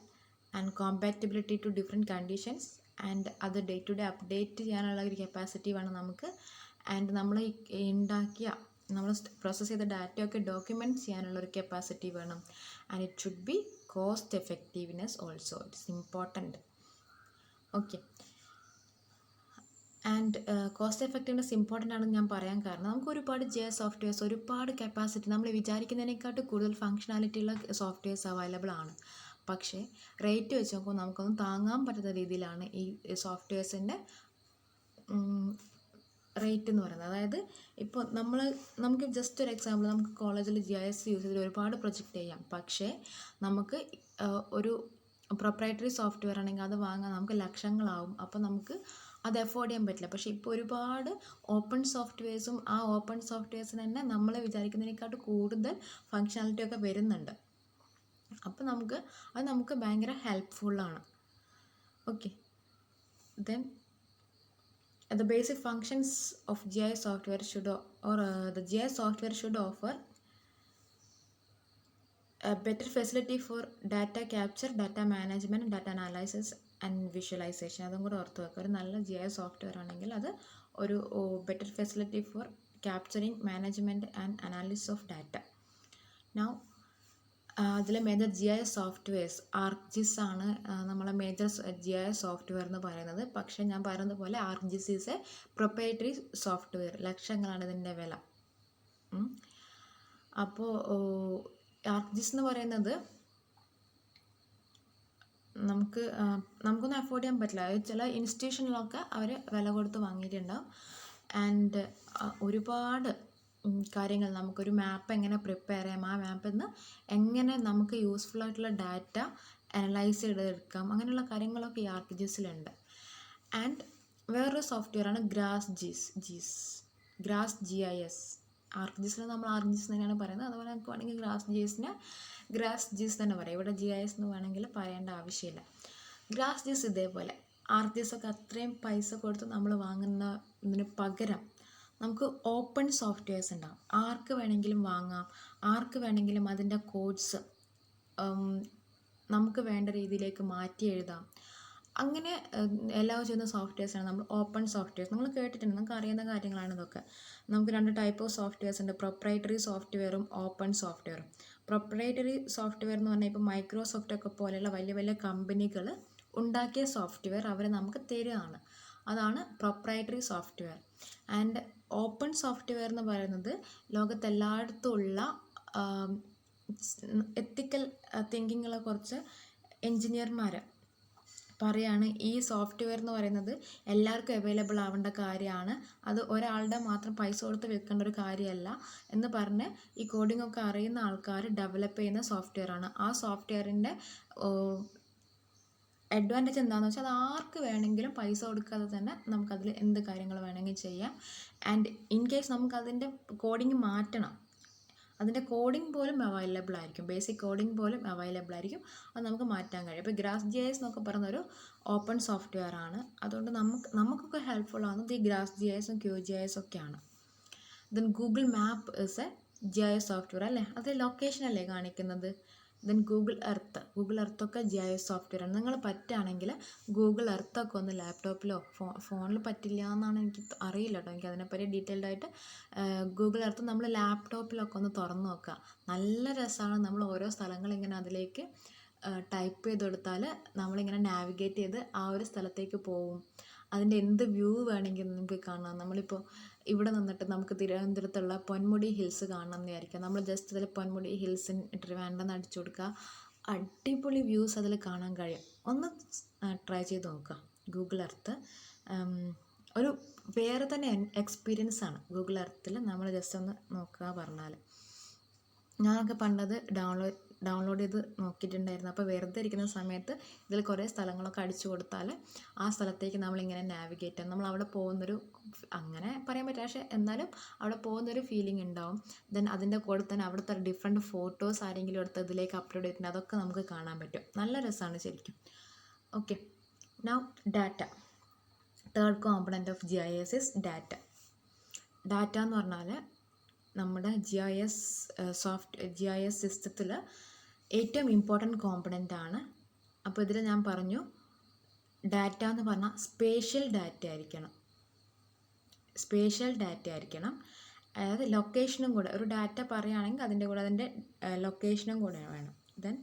and compatibility to different conditions, and അത് ഡേ ടു ഡേ അപ്ഡേറ്റ് ചെയ്യാനുള്ള ഒരു കപ്പാസിറ്റി വേണം നമുക്ക്. ആൻഡ് നമ്മൾ പ്രോസസ്സ് ചെയ്ത ഡാറ്റയൊക്കെ ഡോക്യുമെൻറ്റ് ചെയ്യാനുള്ള ഒരു കപ്പാസിറ്റി വേണം. And it should B cost effectiveness also. It's important. Okay, and cost effectiveness important ആണെന്ന് ഞാൻ പറയാൻ കാരണം, നമുക്ക് ഒരുപാട് GIS സോഫ്റ്റ്വെയർസ്, ഒരുപാട് കപ്പാസിറ്റി, നമ്മൾ വിചാരിക്കുന്നതിനേക്കാട്ട് കൂടുതൽ ഫങ്ഷനാലിറ്റി ഉള്ള സോഫ്റ്റ്വെയർസ് അവൈലബിൾ ആണ്. പക്ഷേ റേറ്റ് വെച്ച് നോക്കുമ്പോൾ നമുക്കൊന്നും താങ്ങാൻ പറ്റാത്ത രീതിയിലാണ് ഈ സോഫ്റ്റ്വെയർസിൻ്റെ റേറ്റ് എന്ന് പറയുന്നത്. അതായത് ഇപ്പോൾ നമുക്ക് ജസ്റ്റ് ഒരു എക്സാമ്പിൾ, നമുക്ക് കോളേജിൽ GIS യൂസ് ചെയ്ത് ഒരുപാട് പ്രൊജക്റ്റ് ചെയ്യാം. പക്ഷേ നമുക്ക് ഒരു പ്രൊപ്രൈറ്ററി സോഫ്റ്റ്വെയർ ആണെങ്കിൽ അത് വാങ്ങാൻ നമുക്ക് ലക്ഷങ്ങളാവും. അപ്പോൾ നമുക്ക് അത് അഫോർഡ് ചെയ്യാൻ പറ്റില്ല. പക്ഷേ ഇപ്പോൾ ഒരുപാട് ഓപ്പൺ സോഫ്റ്റ്വെയർസും ആ ഓപ്പൺ സോഫ്റ്റ്വെയർസിന് തന്നെ നമ്മൾ വിചാരിക്കുന്നതിനേക്കാട്ട് കൂടുതൽ ഫങ്ഷനാലിറ്റി ഒക്കെ വരുന്നുണ്ട്. അപ്പോൾ നമുക്ക് ഭയങ്കര ഹെൽപ്ഫുള്ളാണ്. Okay, then the basic functions of GIS software should the GIS software should offer a better facility for data capture, data management, data analysis and visualization. അതും കൂടെ ഓർത്ത് വെക്കുക. ഒരു നല്ല GIS സോഫ്റ്റ്വെയർ ആണെങ്കിൽ അത് ഒരു better facility four capturing, management and analysis of data. Now അതിൽ മേജർ GIS സോഫ്റ്റ്വെയർസ് ArcGIS ആണ് നമ്മളെ മേജർ GIS സോഫ്റ്റ്വെയർ എന്ന് പറയുന്നത്. പക്ഷേ ഞാൻ പറയുന്നത് പോലെ ArcGIS is a proprietary software. ലക്ഷങ്ങളാണ് ഇതിൻ്റെ വില. അപ്പോൾ ArcGIS എന്ന് പറയുന്നത് നമുക്കൊന്നും അഫോർഡ് ചെയ്യാൻ പറ്റില്ല. ചില ഇൻസ്റ്റിറ്റ്യൂഷനിലൊക്കെ അവർ വില കൊടുത്ത് വാങ്ങിയിട്ടുണ്ടാവും. ആൻഡ് ഒരുപാട് കാര്യങ്ങൾ, നമുക്കൊരു മാപ്പ് എങ്ങനെ പ്രിപ്പയർ ചെയ്യാം, ആ മാപ്പിൽ നിന്ന് എങ്ങനെ നമുക്ക് യൂസ്ഫുൾ ആയിട്ടുള്ള ഡാറ്റ അനലൈസ് ചെയ്തെടുക്കാം, അങ്ങനെയുള്ള കാര്യങ്ങളൊക്കെ ഈ ArcGIS-ലുണ്ട്. ആൻഡ് വേറൊരു സോഫ്റ്റ്വെയറാണ് GrassGIS. ArcGIS-ന് നമ്മൾ ArcGIS തന്നെയാണ് പറയുന്നത്. അതുപോലെ നമുക്ക് വേണമെങ്കിൽ GrassGIS തന്നെ പറയാം. ഇവിടെ GIS എന്ന് വേണമെങ്കിൽ പറയേണ്ട ആവശ്യമില്ല. GrassGIS ഇതേപോലെ ArcGIS ഒക്കെ അത്രയും പൈസ കൊടുത്ത് നമ്മൾ വാങ്ങുന്നതിന് പകരം നമുക്ക് ഓപ്പൺ സോഫ്റ്റ്വെയർസ് ഉണ്ടാകും. ആർക്ക് വേണമെങ്കിലും വാങ്ങാം, ആർക്ക് വേണമെങ്കിലും അതിൻ്റെ കോഡ്സ് നമുക്ക് വേണ്ട രീതിയിലേക്ക് മാറ്റി എഴുതാം. അങ്ങനെ എല്ലാവരും ചെയ്യുന്ന സോഫ്റ്റ്വെയർസാണ് നമ്മൾ ഓപ്പൺ സോഫ്റ്റ്വെയർസ്. നമ്മൾ കേട്ടിട്ടുണ്ട്, നമുക്ക് അറിയുന്ന കാര്യങ്ങളാണ് ഇതൊക്കെ. നമുക്ക് 2 ടൈപ്പ് ഓഫ് സോഫ്റ്റ്വെയർസ് ഉണ്ട്, പ്രൊപ്രൈറ്ററി സോഫ്റ്റ്വെയറും ഓപ്പൺ സോഫ്റ്റ്വെയറും. പ്രൊപ്രൈറ്ററി സോഫ്റ്റ്വെയർ എന്ന് പറഞ്ഞാൽ ഇപ്പോൾ മൈക്രോസോഫ്റ്റ് ഒക്കെ പോലെയുള്ള വലിയ വലിയ കമ്പനികൾ ഉണ്ടാക്കിയ സോഫ്റ്റ്വെയർ അവർ നമുക്ക് തരുകയാണ്. അതാണ് proprietary software. And open software എന്ന് പറയുന്നത് ലോകത്തെല്ലായിടത്തും ഉള്ള എത്തിക്കൽ തിങ്കിങ്ങുള്ള കുറച്ച് എൻജിനീയർമാർ പറയാണ് ഈ സോഫ്റ്റ്വെയർ എന്ന് പറയുന്നത് എല്ലാവർക്കും അവൈലബിൾ ആവേണ്ട കാര്യമാണ്, അത് ഒരാളുടെ മാത്രം പൈസ കൊടുത്ത് വെക്കേണ്ട ഒരു കാര്യമല്ല എന്ന് പറഞ്ഞ് ഈ കോഡിംഗ് ഒക്കെ അറിയുന്ന ആൾക്കാർ ഡെവലപ്പ് ചെയ്യുന്ന സോഫ്റ്റ്വെയറാണ്. ആ സോഫ്റ്റ്വെയറിൻ്റെ അഡ്വാൻറ്റേജ് എന്താണെന്ന് വെച്ചാൽ അത് ആർക്ക് വേണമെങ്കിലും പൈസ കൊടുക്കാതെ തന്നെ നമുക്കതിൽ എന്ത് കാര്യങ്ങൾ വേണമെങ്കിൽ ചെയ്യാം. ആൻഡ് ഇൻ കേസ് നമുക്കതിൻ്റെ കോഡിങ് മാറ്റണം, അതിൻ്റെ കോഡിങ് പോലും അവൈലബിൾ ആയിരിക്കും, ബേസിക് കോഡിങ് പോലും അവൈലബിൾ ആയിരിക്കും, അത് നമുക്ക് മാറ്റാൻ കഴിയും. ഇപ്പോൾ GrassGIS എന്നൊക്കെ പറയുന്നൊരു ഓപ്പൺ സോഫ്റ്റ്വെയർ ആണ്. അതുകൊണ്ട് നമുക്കൊക്കെ ഹെൽപ്ഫുൾ ആവുന്നത് ഈ GrassGIS-ഉം QGIS ഒക്കെയാണ്. Then Google map is A GIS software അല്ലേ, അത് ലൊക്കേഷനല്ലേ കാണിക്കുന്നത്. ദെൻ ഗൂഗിൾ എർത്തൊക്കെ GIS സോഫ്റ്റ്വെയർ ആണ്. നിങ്ങൾ പറ്റുകയാണെങ്കിൽ ഗൂഗിൾ എർത്തൊക്കെ ഒന്ന് ലാപ്ടോപ്പിലോ ഫോണിൽ പറ്റില്ല എന്നാണ് എനിക്ക് അറിയില്ല കേട്ടോ, എനിക്ക് അതിനെപ്പറ്റി ഡീറ്റെയിൽഡ് ആയിട്ട്. ഗൂഗിൾ എർത്ത് നമ്മൾ ലാപ്ടോപ്പിലൊക്കെ ഒന്ന് തുറന്ന് നോക്കുക, നല്ല രസമാണ്. നമ്മൾ ഓരോ സ്ഥലങ്ങളിങ്ങനെ അതിലേക്ക് ടൈപ്പ് ചെയ്ത് കൊടുത്താൽ നമ്മളിങ്ങനെ നാവിഗേറ്റ് ചെയ്ത് ആ ഒരു സ്ഥലത്തേക്ക് പോവും. അതിൻ്റെ എന്ത് വ്യൂ വേണമെങ്കിലും നമുക്ക് കാണാം. നമ്മളിപ്പോൾ ഇവിടെ നിന്നിട്ട് നമുക്ക് തിരുവനന്തപുരത്തുള്ള പൊന്മുടി ഹിൽസ് കാണണം എന്ന് വിചാരിക്കാം. നമ്മൾ ജസ്റ്റ് അതിൽ പൊന്മുടി ഹിൽസ് ട്രിവാൻഡ്രം അടിച്ചു കൊടുക്കുക, അടിപൊളി വ്യൂസ് അതിൽ കാണാൻ കഴിയും. ഒന്ന് ട്രൈ ചെയ്ത് നോക്കുക. ഗൂഗിൾ എർത്ത് ഒരു വേറെ തന്നെ എക്സ്പീരിയൻസ് ആണ്. ഗൂഗിൾ എർത്തിൽ നമ്മൾ ജസ്റ്റ് ഒന്ന് നോക്കുക പറഞ്ഞാൽ. ഞാനൊക്കെ പണ്ടത് ഡൗൺലോഡ് ചെയ്ത് നോക്കിയിട്ടുണ്ടായിരുന്നു. അപ്പോൾ വെറുതെ ഇരിക്കുന്ന സമയത്ത് ഇതിൽ കുറേ സ്ഥലങ്ങളൊക്കെ അടിച്ചു കൊടുത്താൽ ആ സ്ഥലത്തേക്ക് നമ്മളിങ്ങനെ നാവിഗേറ്റ് ചെയ്യാം. നമ്മൾ അവിടെ പോകുന്നൊരു, അങ്ങനെ പറയാൻ പറ്റില്ല, പക്ഷേ എന്നാലും അവിടെ പോകുന്നൊരു ഫീലിംഗ് ഉണ്ടാവും. ദെൻ അതിൻ്റെ കൂടെ തന്നെ അവിടുത്തെ ഡിഫറെൻറ്റ് ഫോട്ടോസ് ആരെങ്കിലും എടുത്ത് ഇതിലേക്ക് അപ്ലോഡ് ചെയ്തിട്ടുണ്ട്, അതൊക്കെ നമുക്ക് കാണാൻ പറ്റും. നല്ല രസമാണ് ശരിക്കും. Okay, now data. Third component of GIS is data. Data എന്ന് പറഞ്ഞാൽ നമ്മുടെ GIS സിസ്റ്റത്തിൽ ഏറ്റവും ഇമ്പോർട്ടൻറ്റ് കോമ്പണൻ്റ് ആണ്. അപ്പോൾ ഇതിൽ ഞാൻ പറഞ്ഞു ഡാറ്റ എന്ന് പറഞ്ഞാൽ സ്പേഷ്യൽ ഡാറ്റ ആയിരിക്കണം. അതായത് ലൊക്കേഷനും കൂടെ, ഒരു ഡാറ്റ പറയുകയാണെങ്കിൽ അതിൻ്റെ കൂടെ അതിൻ്റെ ലൊക്കേഷനും കൂടെ വേണം. ദെൻ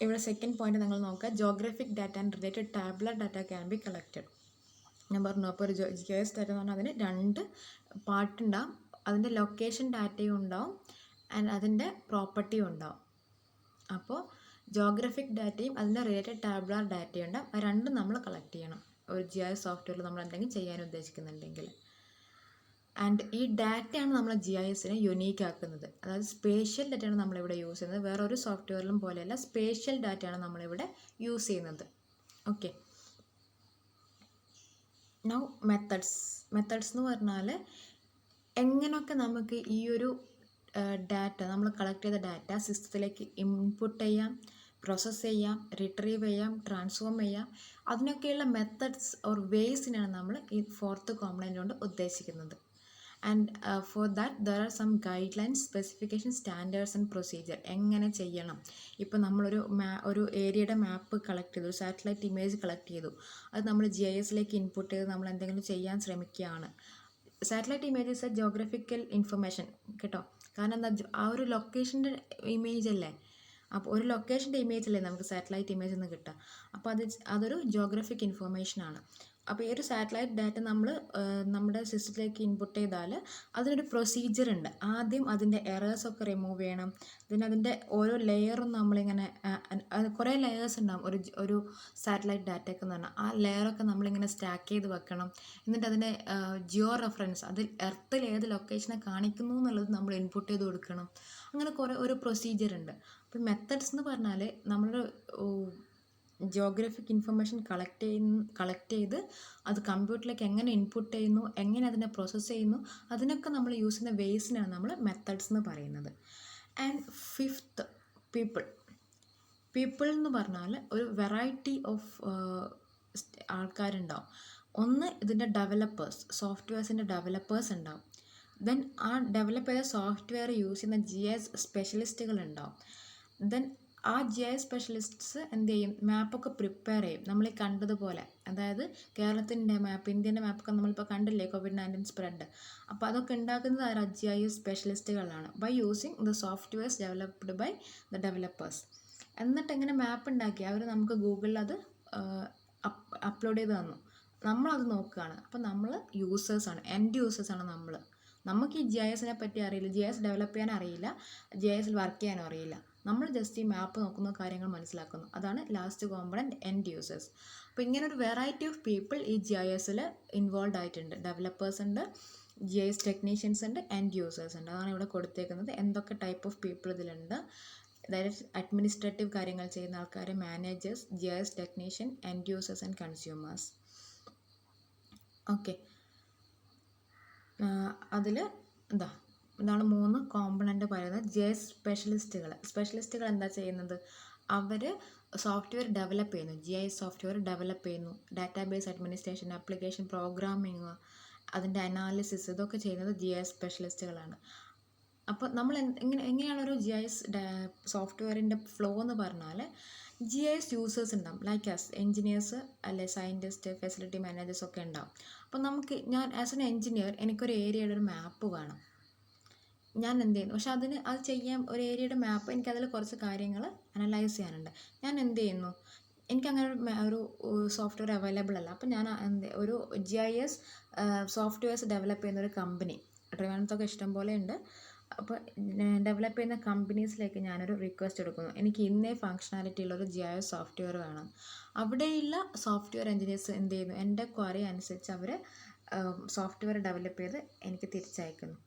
ഇവിടെ സെക്കൻഡ് പോയിന്റ് നിങ്ങൾ നോക്കുക, geographic data and related tabular data can be collected. ഞാൻ പറഞ്ഞു, അപ്പോൾ ഒരു GIS ഡാറ്റ എന്ന് പറഞ്ഞാൽ അതിന് 2 പാർട്ടുണ്ടാവും. അതിൻ്റെ ലൊക്കേഷൻ ഡാറ്റയും ഉണ്ടാവും ആൻഡ് അതിൻ്റെ പ്രോപ്പർട്ടിയും ഉണ്ടാവും. അപ്പോൾ ജോഗ്രഫിക് ഡാറ്റയും അതിൻ്റെ റിലേറ്റഡ് ടാബുലർ ഡാറ്റയും ഉണ്ടാവും. അത് രണ്ടും നമ്മൾ കളക്ട് ചെയ്യണം ഒരു GIS സോഫ്റ്റ്വെയറിൽ നമ്മൾ എന്തെങ്കിലും ചെയ്യാൻ ഉദ്ദേശിക്കുന്നുണ്ടെങ്കിൽ. ആൻഡ് ഈ ഡാറ്റയാണ് നമ്മളെ GIS-നെ യുണീക്ക് ആക്കുന്നത്. അതായത് സ്പേഷ്യൽ ഡാറ്റയാണ് നമ്മളിവിടെ യൂസ് ചെയ്യുന്നത്. വേറൊരു സോഫ്റ്റ്വെയറിലും പോലെയല്ല, സ്പേഷ്യൽ ഡാറ്റയാണ് നമ്മളിവിടെ യൂസ് ചെയ്യുന്നത്. ഓക്കെ, നൗ മെത്തഡ്സ് എന്ന് പറഞ്ഞാൽ എങ്ങനെയൊക്കെ നമുക്ക് ഈ ഒരു ഡാറ്റ, നമ്മൾ കളക്ട് ചെയ്ത ഡാറ്റ സിസ്റ്റത്തിലേക്ക് ഇൻപുട്ട് ചെയ്യാം, പ്രോസസ്സ് ചെയ്യാം, റിട്രീവ് ചെയ്യാം, ട്രാൻസ്ഫോം ചെയ്യാം, അതിനൊക്കെയുള്ള മെത്തഡ്സ് ഓർ വേസിനാണ് നമ്മൾ ഈ ഫോർത്ത് കോമ്പണൻ്റ് കൊണ്ട് ഉദ്ദേശിക്കുന്നത്. And for that there are some guidelines, specification, standards and procedure. എങ്ങനെ ചെയ്യണം? ഇപ്പോൾ നമ്മളൊരു ഒരു ഏരിയയുടെ മാപ്പ് കളക്ട് ചെയ്തു, ഒരു സാറ്റലൈറ്റ് ഇമേജ് കളക്ട് ചെയ്തു, അത് നമ്മൾ GISലേക്ക് ഇൻപുട്ട് ചെയ്ത് നമ്മൾ എന്തെങ്കിലും ചെയ്യാൻ ശ്രമിക്കുകയാണ്. Satellite image is A geographical information കേട്ടോ. കാരണം എന്താ, ആ ഒരു ലൊക്കേഷൻ്റെ ഇമേജ് അല്ലേ. അപ്പോൾ ഒരു ലൊക്കേഷൻ്റെ ഇമേജ് അല്ലേ നമുക്ക് സാറ്റലൈറ്റ് ഇമേജ് എന്ന് കിട്ടുക. അപ്പോൾ അതൊരു ജോഗ്രഫിക് ഇൻഫർമേഷനാണ്. അപ്പോൾ ഈ ഒരു സാറ്റലൈറ്റ് ഡാറ്റ നമ്മൾ നമ്മുടെ സിസ്റ്റത്തിലേക്ക് ഇൻപുട്ട് ചെയ്താൽ അതിനൊരു പ്രൊസീജിയർ ഉണ്ട്. ആദ്യം അതിൻ്റെ എറേഴ്സൊക്കെ റിമൂവ് ചെയ്യണം. പിന്നെ അതിൻ്റെ ഓരോ ലെയറും നമ്മളിങ്ങനെ കുറേ ലെയേഴ്സ് ഉണ്ടാകും ഒരു സാറ്റലൈറ്റ് ഡാറ്റയ്ക്ക് എന്ന് പറഞ്ഞാൽ. ആ ലെയറൊക്കെ നമ്മളിങ്ങനെ സ്റ്റാക്ക് ചെയ്ത് വെക്കണം. എന്നിട്ട് അതിൻ്റെ ജിയോ റെഫറൻസ്, അതിൽ എർത്തിൽ ഏത് ലൊക്കേഷനെ കാണിക്കുന്നു എന്നുള്ളത് നമ്മൾ ഇൻപുട്ട് ചെയ്ത് കൊടുക്കണം. അങ്ങനെ ഒരു പ്രൊസീജിയർ ഉണ്ട്. അപ്പോൾ മെത്തഡ്സ് എന്ന് പറഞ്ഞാൽ നമ്മളൊരു ജിയോഗ്രഫിക് ഇൻഫർമേഷൻ കളക്ട് ചെയ്ത് അത് കമ്പ്യൂട്ടറിലേക്ക് എങ്ങനെ ഇൻപുട്ട് ചെയ്യുന്നു, എങ്ങനെ അതിനെ പ്രോസസ്സ് ചെയ്യുന്നു, അതിനൊക്കെ നമ്മൾ യൂസ് ചെയ്യുന്ന വേസിനാണ് നമ്മൾ മെത്തഡ്സ് എന്ന് പറയുന്നത്. ആൻഡ് ഫിഫ്ത്ത്, പീപ്പിൾ എന്ന് പറഞ്ഞാൽ ഒരു വെറൈറ്റി ഓഫ് ആൾക്കാരുണ്ടാവും. ഒന്ന് ഇതിൻ്റെ ഡെവലപ്പേഴ്സ്, സോഫ്റ്റ്വെയർസിൻ്റെ ഡെവലപ്പേഴ്സ് ഉണ്ടാവും. ദെൻ ആ ഡെവലപ്പ് ചെയ്ത സോഫ്റ്റ്വെയർ യൂസ് ചെയ്യുന്ന GIS സ്പെഷ്യലിസ്റ്റുകൾ ഉണ്ടാവും. ദെൻ ആ GIS സ്പെഷ്യലിസ്റ്റ്സ് എന്ത് ചെയ്യും, മാപ്പൊക്കെ പ്രിപ്പയർ ചെയ്യും. നമ്മൾ ഈ കണ്ടതുപോലെ, അതായത് കേരളത്തിൻ്റെ മാപ്പ്, ഇന്ത്യൻ്റെ മാപ്പൊക്കെ നമ്മളിപ്പോൾ കണ്ടില്ലേ, COVID-19 സ്പ്രെഡ്. അപ്പോൾ അതൊക്കെ ഉണ്ടാക്കുന്നത് ആ GIS സ്പെഷ്യലിസ്റ്റുകളാണ്, by using the softwares developed by the developers. എന്നിട്ട് എങ്ങനെ മാപ്പ് ഉണ്ടാക്കി അവർ നമുക്ക് ഗൂഗിളിൽ അത് അപ്ലോഡ് ചെയ്ത് തന്നു. നമ്മളത് നോക്കുകയാണ്. അപ്പോൾ നമ്മൾ യൂസേഴ്സാണ്, എൻഡ് യൂസേഴ്സാണ് നമ്മൾ. നമുക്ക് ഈ GISനെ പറ്റി അറിയില്ല, GIS ഡെവലപ്പ് ചെയ്യാൻ അറിയില്ല, GISൽ വർക്ക് ചെയ്യാനും അറിയില്ല. നമ്മൾ ജസ്റ്റ് ഈ മാപ്പ് നോക്കുന്ന കാര്യങ്ങൾ മനസ്സിലാക്കുന്നു. അതാണ് ലാസ്റ്റ് കോമ്പണൻറ്റ്, എൻഡ് യൂസേഴ്സ്. അപ്പോൾ ഇങ്ങനെ ഒരു വെറൈറ്റി ഓഫ് പീപ്പിൾ ഈ GISൽ ഇൻവോൾവ് ആയിട്ടുണ്ട്. ഡെവലപ്പേഴ്സ് ഉണ്ട്, GIS ടെക്നീഷ്യൻസ് ഉണ്ട്, എൻഡ് യൂസേഴ്സ് ഉണ്ട്. അതാണ് ഇവിടെ കൊടുത്തേക്കുന്നത്. എന്തൊക്കെ ടൈപ്പ് ഓഫ് പീപ്പിൾ ഇതിലുണ്ട്. അതായത് അഡ്മിനിസ്ട്രേറ്റീവ് കാര്യങ്ങൾ ചെയ്യുന്ന ആൾക്കാർ, managers, GIS technician, end users and consumers. Okay, അതിൽ ഇതാണ് 3 കോമ്പണൻ്റ് പറയുന്നത്. GIS സ്പെഷ്യലിസ്റ്റുകൾ എന്താ ചെയ്യുന്നത്, അവർ സോഫ്റ്റ്വെയർ ഡെവലപ്പ് ചെയ്യുന്നു, GIS സോഫ്റ്റ്വെയർ ഡെവലപ്പ് ചെയ്യുന്നു. ഡാറ്റാബേസ് അഡ്മിനിസ്ട്രേഷൻ, ആപ്ലിക്കേഷൻ പ്രോഗ്രാമിങ്, അതിൻ്റെ അനാലിസിസ്, ഇതൊക്കെ ചെയ്യുന്നത് GIS സ്പെഷ്യലിസ്റ്റുകളാണ്. അപ്പോൾ നമ്മൾ എങ്ങനെയാണ് ഒരു GIS സോഫ്റ്റ്വെയറിൻ്റെ ഫ്ലോ എന്ന് പറഞ്ഞാൽ, GIS യൂസേഴ്സ് ഉണ്ടാവും, ലൈക്ക് എൻജിനീയേഴ്സ് അല്ലെ, സയൻറ്റിസ്റ്റ്, ഫെസിലിറ്റി മാനേജേഴ്സ് ഒക്കെ ഉണ്ടാവും. അപ്പോൾ ഞാൻ ആസ് എൻ എൻജിനീയർ എനിക്കൊരു ഏരിയയുടെ ഒരു മാപ്പ് വേണം. ഞാൻ എന്ത് ചെയ്യുന്നു, പക്ഷെ അത് ചെയ്യാൻ ഒരു ഏരിയയുടെ മാപ്പ് എനിക്കതിൽ കുറച്ച് കാര്യങ്ങൾ അനലൈസ് ചെയ്യാനുണ്ട്. ഞാൻ എന്ത് ചെയ്യുന്നു, എനിക്കങ്ങനെ ഒരു സോഫ്റ്റ്വെയർ അവൈലബിൾ അല്ല. അപ്പോൾ ഞാൻ ഒരു GIS സോഫ്റ്റ്വെയർസ് ഡെവലപ്പ് ചെയ്യുന്ന ഒരു കമ്പനി ട്രിവാൻഡ്രത്തൊക്കെ ഇഷ്ടം പോലെ ഉണ്ട്. അപ്പോൾ ഡെവലപ്പ് ചെയ്യുന്ന കമ്പനീസിലേക്ക് ഞാനൊരു റിക്വസ്റ്റ് എടുക്കുന്നു, എനിക്ക് ഇന്നേ ഫങ്ഷണാലിറ്റി ഉള്ളൊരു GIS സോഫ്റ്റ്വെയർ വേണം. അവിടെയുള്ള സോഫ്റ്റ്വെയർ എൻജിനീയേഴ്സ് എന്ത് ചെയ്യുന്നു, എൻ്റെ ക്വറി അനുസരിച്ച് അവർ സോഫ്റ്റ്വെയർ ഡെവലപ്പ് ചെയ്ത് എനിക്ക് തിരിച്ചയക്കുന്നു.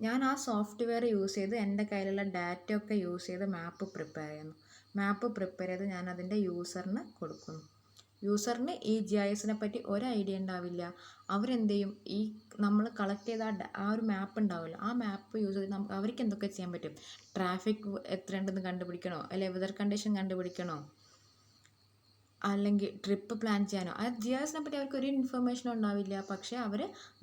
ഞാൻ ആ സോഫ്റ്റ്വെയർ യൂസ് ചെയ്ത് എൻ്റെ കയ്യിലുള്ള ഡാറ്റയൊക്കെ യൂസ് ചെയ്ത് മാപ്പ് പ്രിപ്പയർ ചെയ്യുന്നു. മാപ്പ് പ്രിപ്പയർ ചെയ്ത് ഞാൻ അതിൻ്റെ യൂസറിന് കൊടുക്കുന്നു. യൂസറിന് ഈ GISനെ പറ്റി ഒരു ഐഡിയ ഉണ്ടാവില്ല. അവരെന്ത് ചെയ്യും, ഈ നമ്മൾ കളക്ട് ചെയ്ത ആ ഒരു മാപ്പ് ഉണ്ടാവുമല്ലോ, ആ മാപ്പ് യൂസ് ചെയ്ത് അവർക്ക് എന്തൊക്കെ ചെയ്യാൻ പറ്റും, ട്രാഫിക് എത്ര ഉണ്ടെന്ന് കണ്ടുപിടിക്കണോ, അല്ലെങ്കിൽ വെതർ കണ്ടീഷൻ കണ്ടുപിടിക്കണോ, അല്ലെങ്കിൽ ട്രിപ്പ് പ്ലാൻ ചെയ്യാനോ. ആ GISനെ പറ്റി അവർക്ക് ഒരു ഇൻഫർമേഷനും ഉണ്ടാവില്ല. പക്ഷേ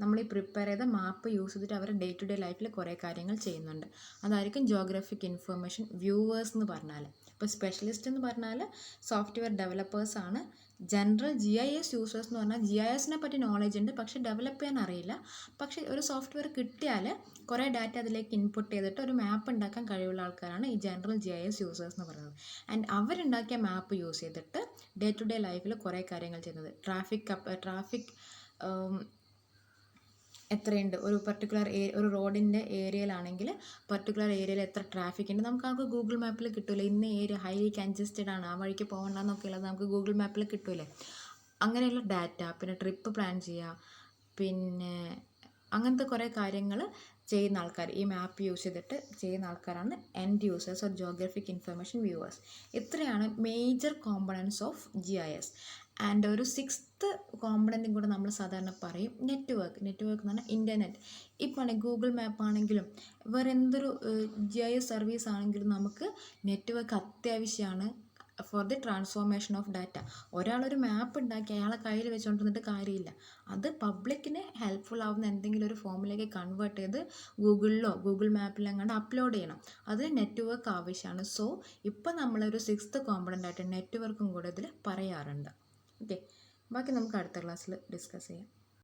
നമ്മൾ ഈ പ്രിപ്പയർ ചെയ്ത മാപ്പ് യൂസ് ചെയ്തിട്ട് അവർ ഡേ ടു ഡേ ലൈഫിൽ കുറേ കാര്യങ്ങൾ ചെയ്യുന്നുണ്ട്. അതായിരിക്കും ജോഗ്രഫിക് ഇൻഫർമേഷൻ വ്യൂവേഴ്സ് എന്ന് പറഞ്ഞാൽ. ഇപ്പോൾ സ്പെഷ്യലിസ്റ്റ് എന്ന് പറഞ്ഞാൽ സോഫ്റ്റ്വെയർ ഡെവലപ്പേഴ്സാണ്. ജനറൽ GIS യൂസേഴ്സ് എന്ന് പറഞ്ഞാൽ GISനെ പറ്റി നോളജ് ഉണ്ട്, പക്ഷേ ഡെവലപ്പ് ചെയ്യാൻ അറിയില്ല. പക്ഷേ ഒരു സോഫ്റ്റ്വെയർ കിട്ടിയാൽ കുറേ ഡാറ്റ അതിലേക്ക് ഇൻപുട്ട് ചെയ്തിട്ട് ഒരു മാപ്പ് ഉണ്ടാക്കാൻ കഴിവുള്ള ആൾക്കാരാണ് ഈ ജനറൽ GIS യൂസേഴ്സ് എന്ന് പറയുന്നത്. ആൻഡ് അവരുണ്ടാക്കിയ മാപ്പ് യൂസ് ചെയ്തിട്ട് ഡേ ടു ഡേ ലൈഫിൽ കുറേ കാര്യങ്ങൾ ചെയ്യുന്നത്. ട്രാഫിക് എത്രയുണ്ട്, ഒരു പർട്ടിക്കുലർ ഒരു റോഡിൻ്റെ ഏരിയയിലാണെങ്കിൽ പർട്ടിക്കുലർ ഏരിയയിൽ എത്ര ട്രാഫിക് ഉണ്ട് നമുക്ക് ആകെ ഗൂഗിൾ മാപ്പിൽ കിട്ടില്ല. ഇന്ന ഏരിയ ഹൈലി കൺജസ്റ്റഡ് ആണ്, ആ വഴിക്ക് പോകണ്ടെന്നൊക്കെ ഉള്ളത് നമുക്ക് ഗൂഗിൾ മാപ്പിൽ കിട്ടില്ലേ. അങ്ങനെയുള്ള ഡാറ്റ, പിന്നെ ട്രിപ്പ് പ്ലാൻ ചെയ്യുക, പിന്നെ അങ്ങനത്തെ കുറേ കാര്യങ്ങൾ ചെയ്യുന്ന ആൾക്കാർ, ഈ മാപ്പ് യൂസ് ചെയ്തിട്ട് ചെയ്യുന്ന ആൾക്കാരാണ് end users or geographic information viewers. ഇത്രയാണ് major components of GIS. And ഒരു 6th കോമ്പണൻറ്റും കൂടെ നമ്മൾ സാധാരണ പറയും നെറ്റ്വർക്ക് എന്ന് പറഞ്ഞാൽ ഇൻ്റർനെറ്റ്. ഇപ്പോൾ ഗൂഗിൾ മാപ്പ് ആണെങ്കിലും വേറെ എന്തൊരു GIS സർവീസ് ആണെങ്കിലും നമുക്ക് നെറ്റ്വർക്ക് അത്യാവശ്യമാണ്. For the transformation of data. ഒരാളൊരു മാപ്പ് ഉണ്ടാക്കി അയാളെ കയ്യിൽ വെച്ചുകൊണ്ടിരുന്നിട്ട് കാര്യമില്ല. അത് പബ്ലിക്കിന് ഹെൽപ്ഫുൾ ആവുന്ന എന്തെങ്കിലും ഒരു ഫോമിലേക്ക് കൺവേർട്ട് ചെയ്ത് ഗൂഗിളിലോ ഗൂഗിൾ മാപ്പിലോ എങ്ങാണ്ട് അപ്ലോഡ് ചെയ്യണം. അതിന് നെറ്റ്വർക്ക് ആവശ്യമാണ്. സോ ഇപ്പം നമ്മളൊരു 6th കോമ്പണൻ്റ് ആയിട്ട് നെറ്റ്വർക്കും കൂടെ ഇതിൽ പറയാറുണ്ട്. ഓക്കെ, ബാക്കി നമുക്ക് അടുത്ത ക്ലാസ്സിൽ ഡിസ്കസ് ചെയ്യാം.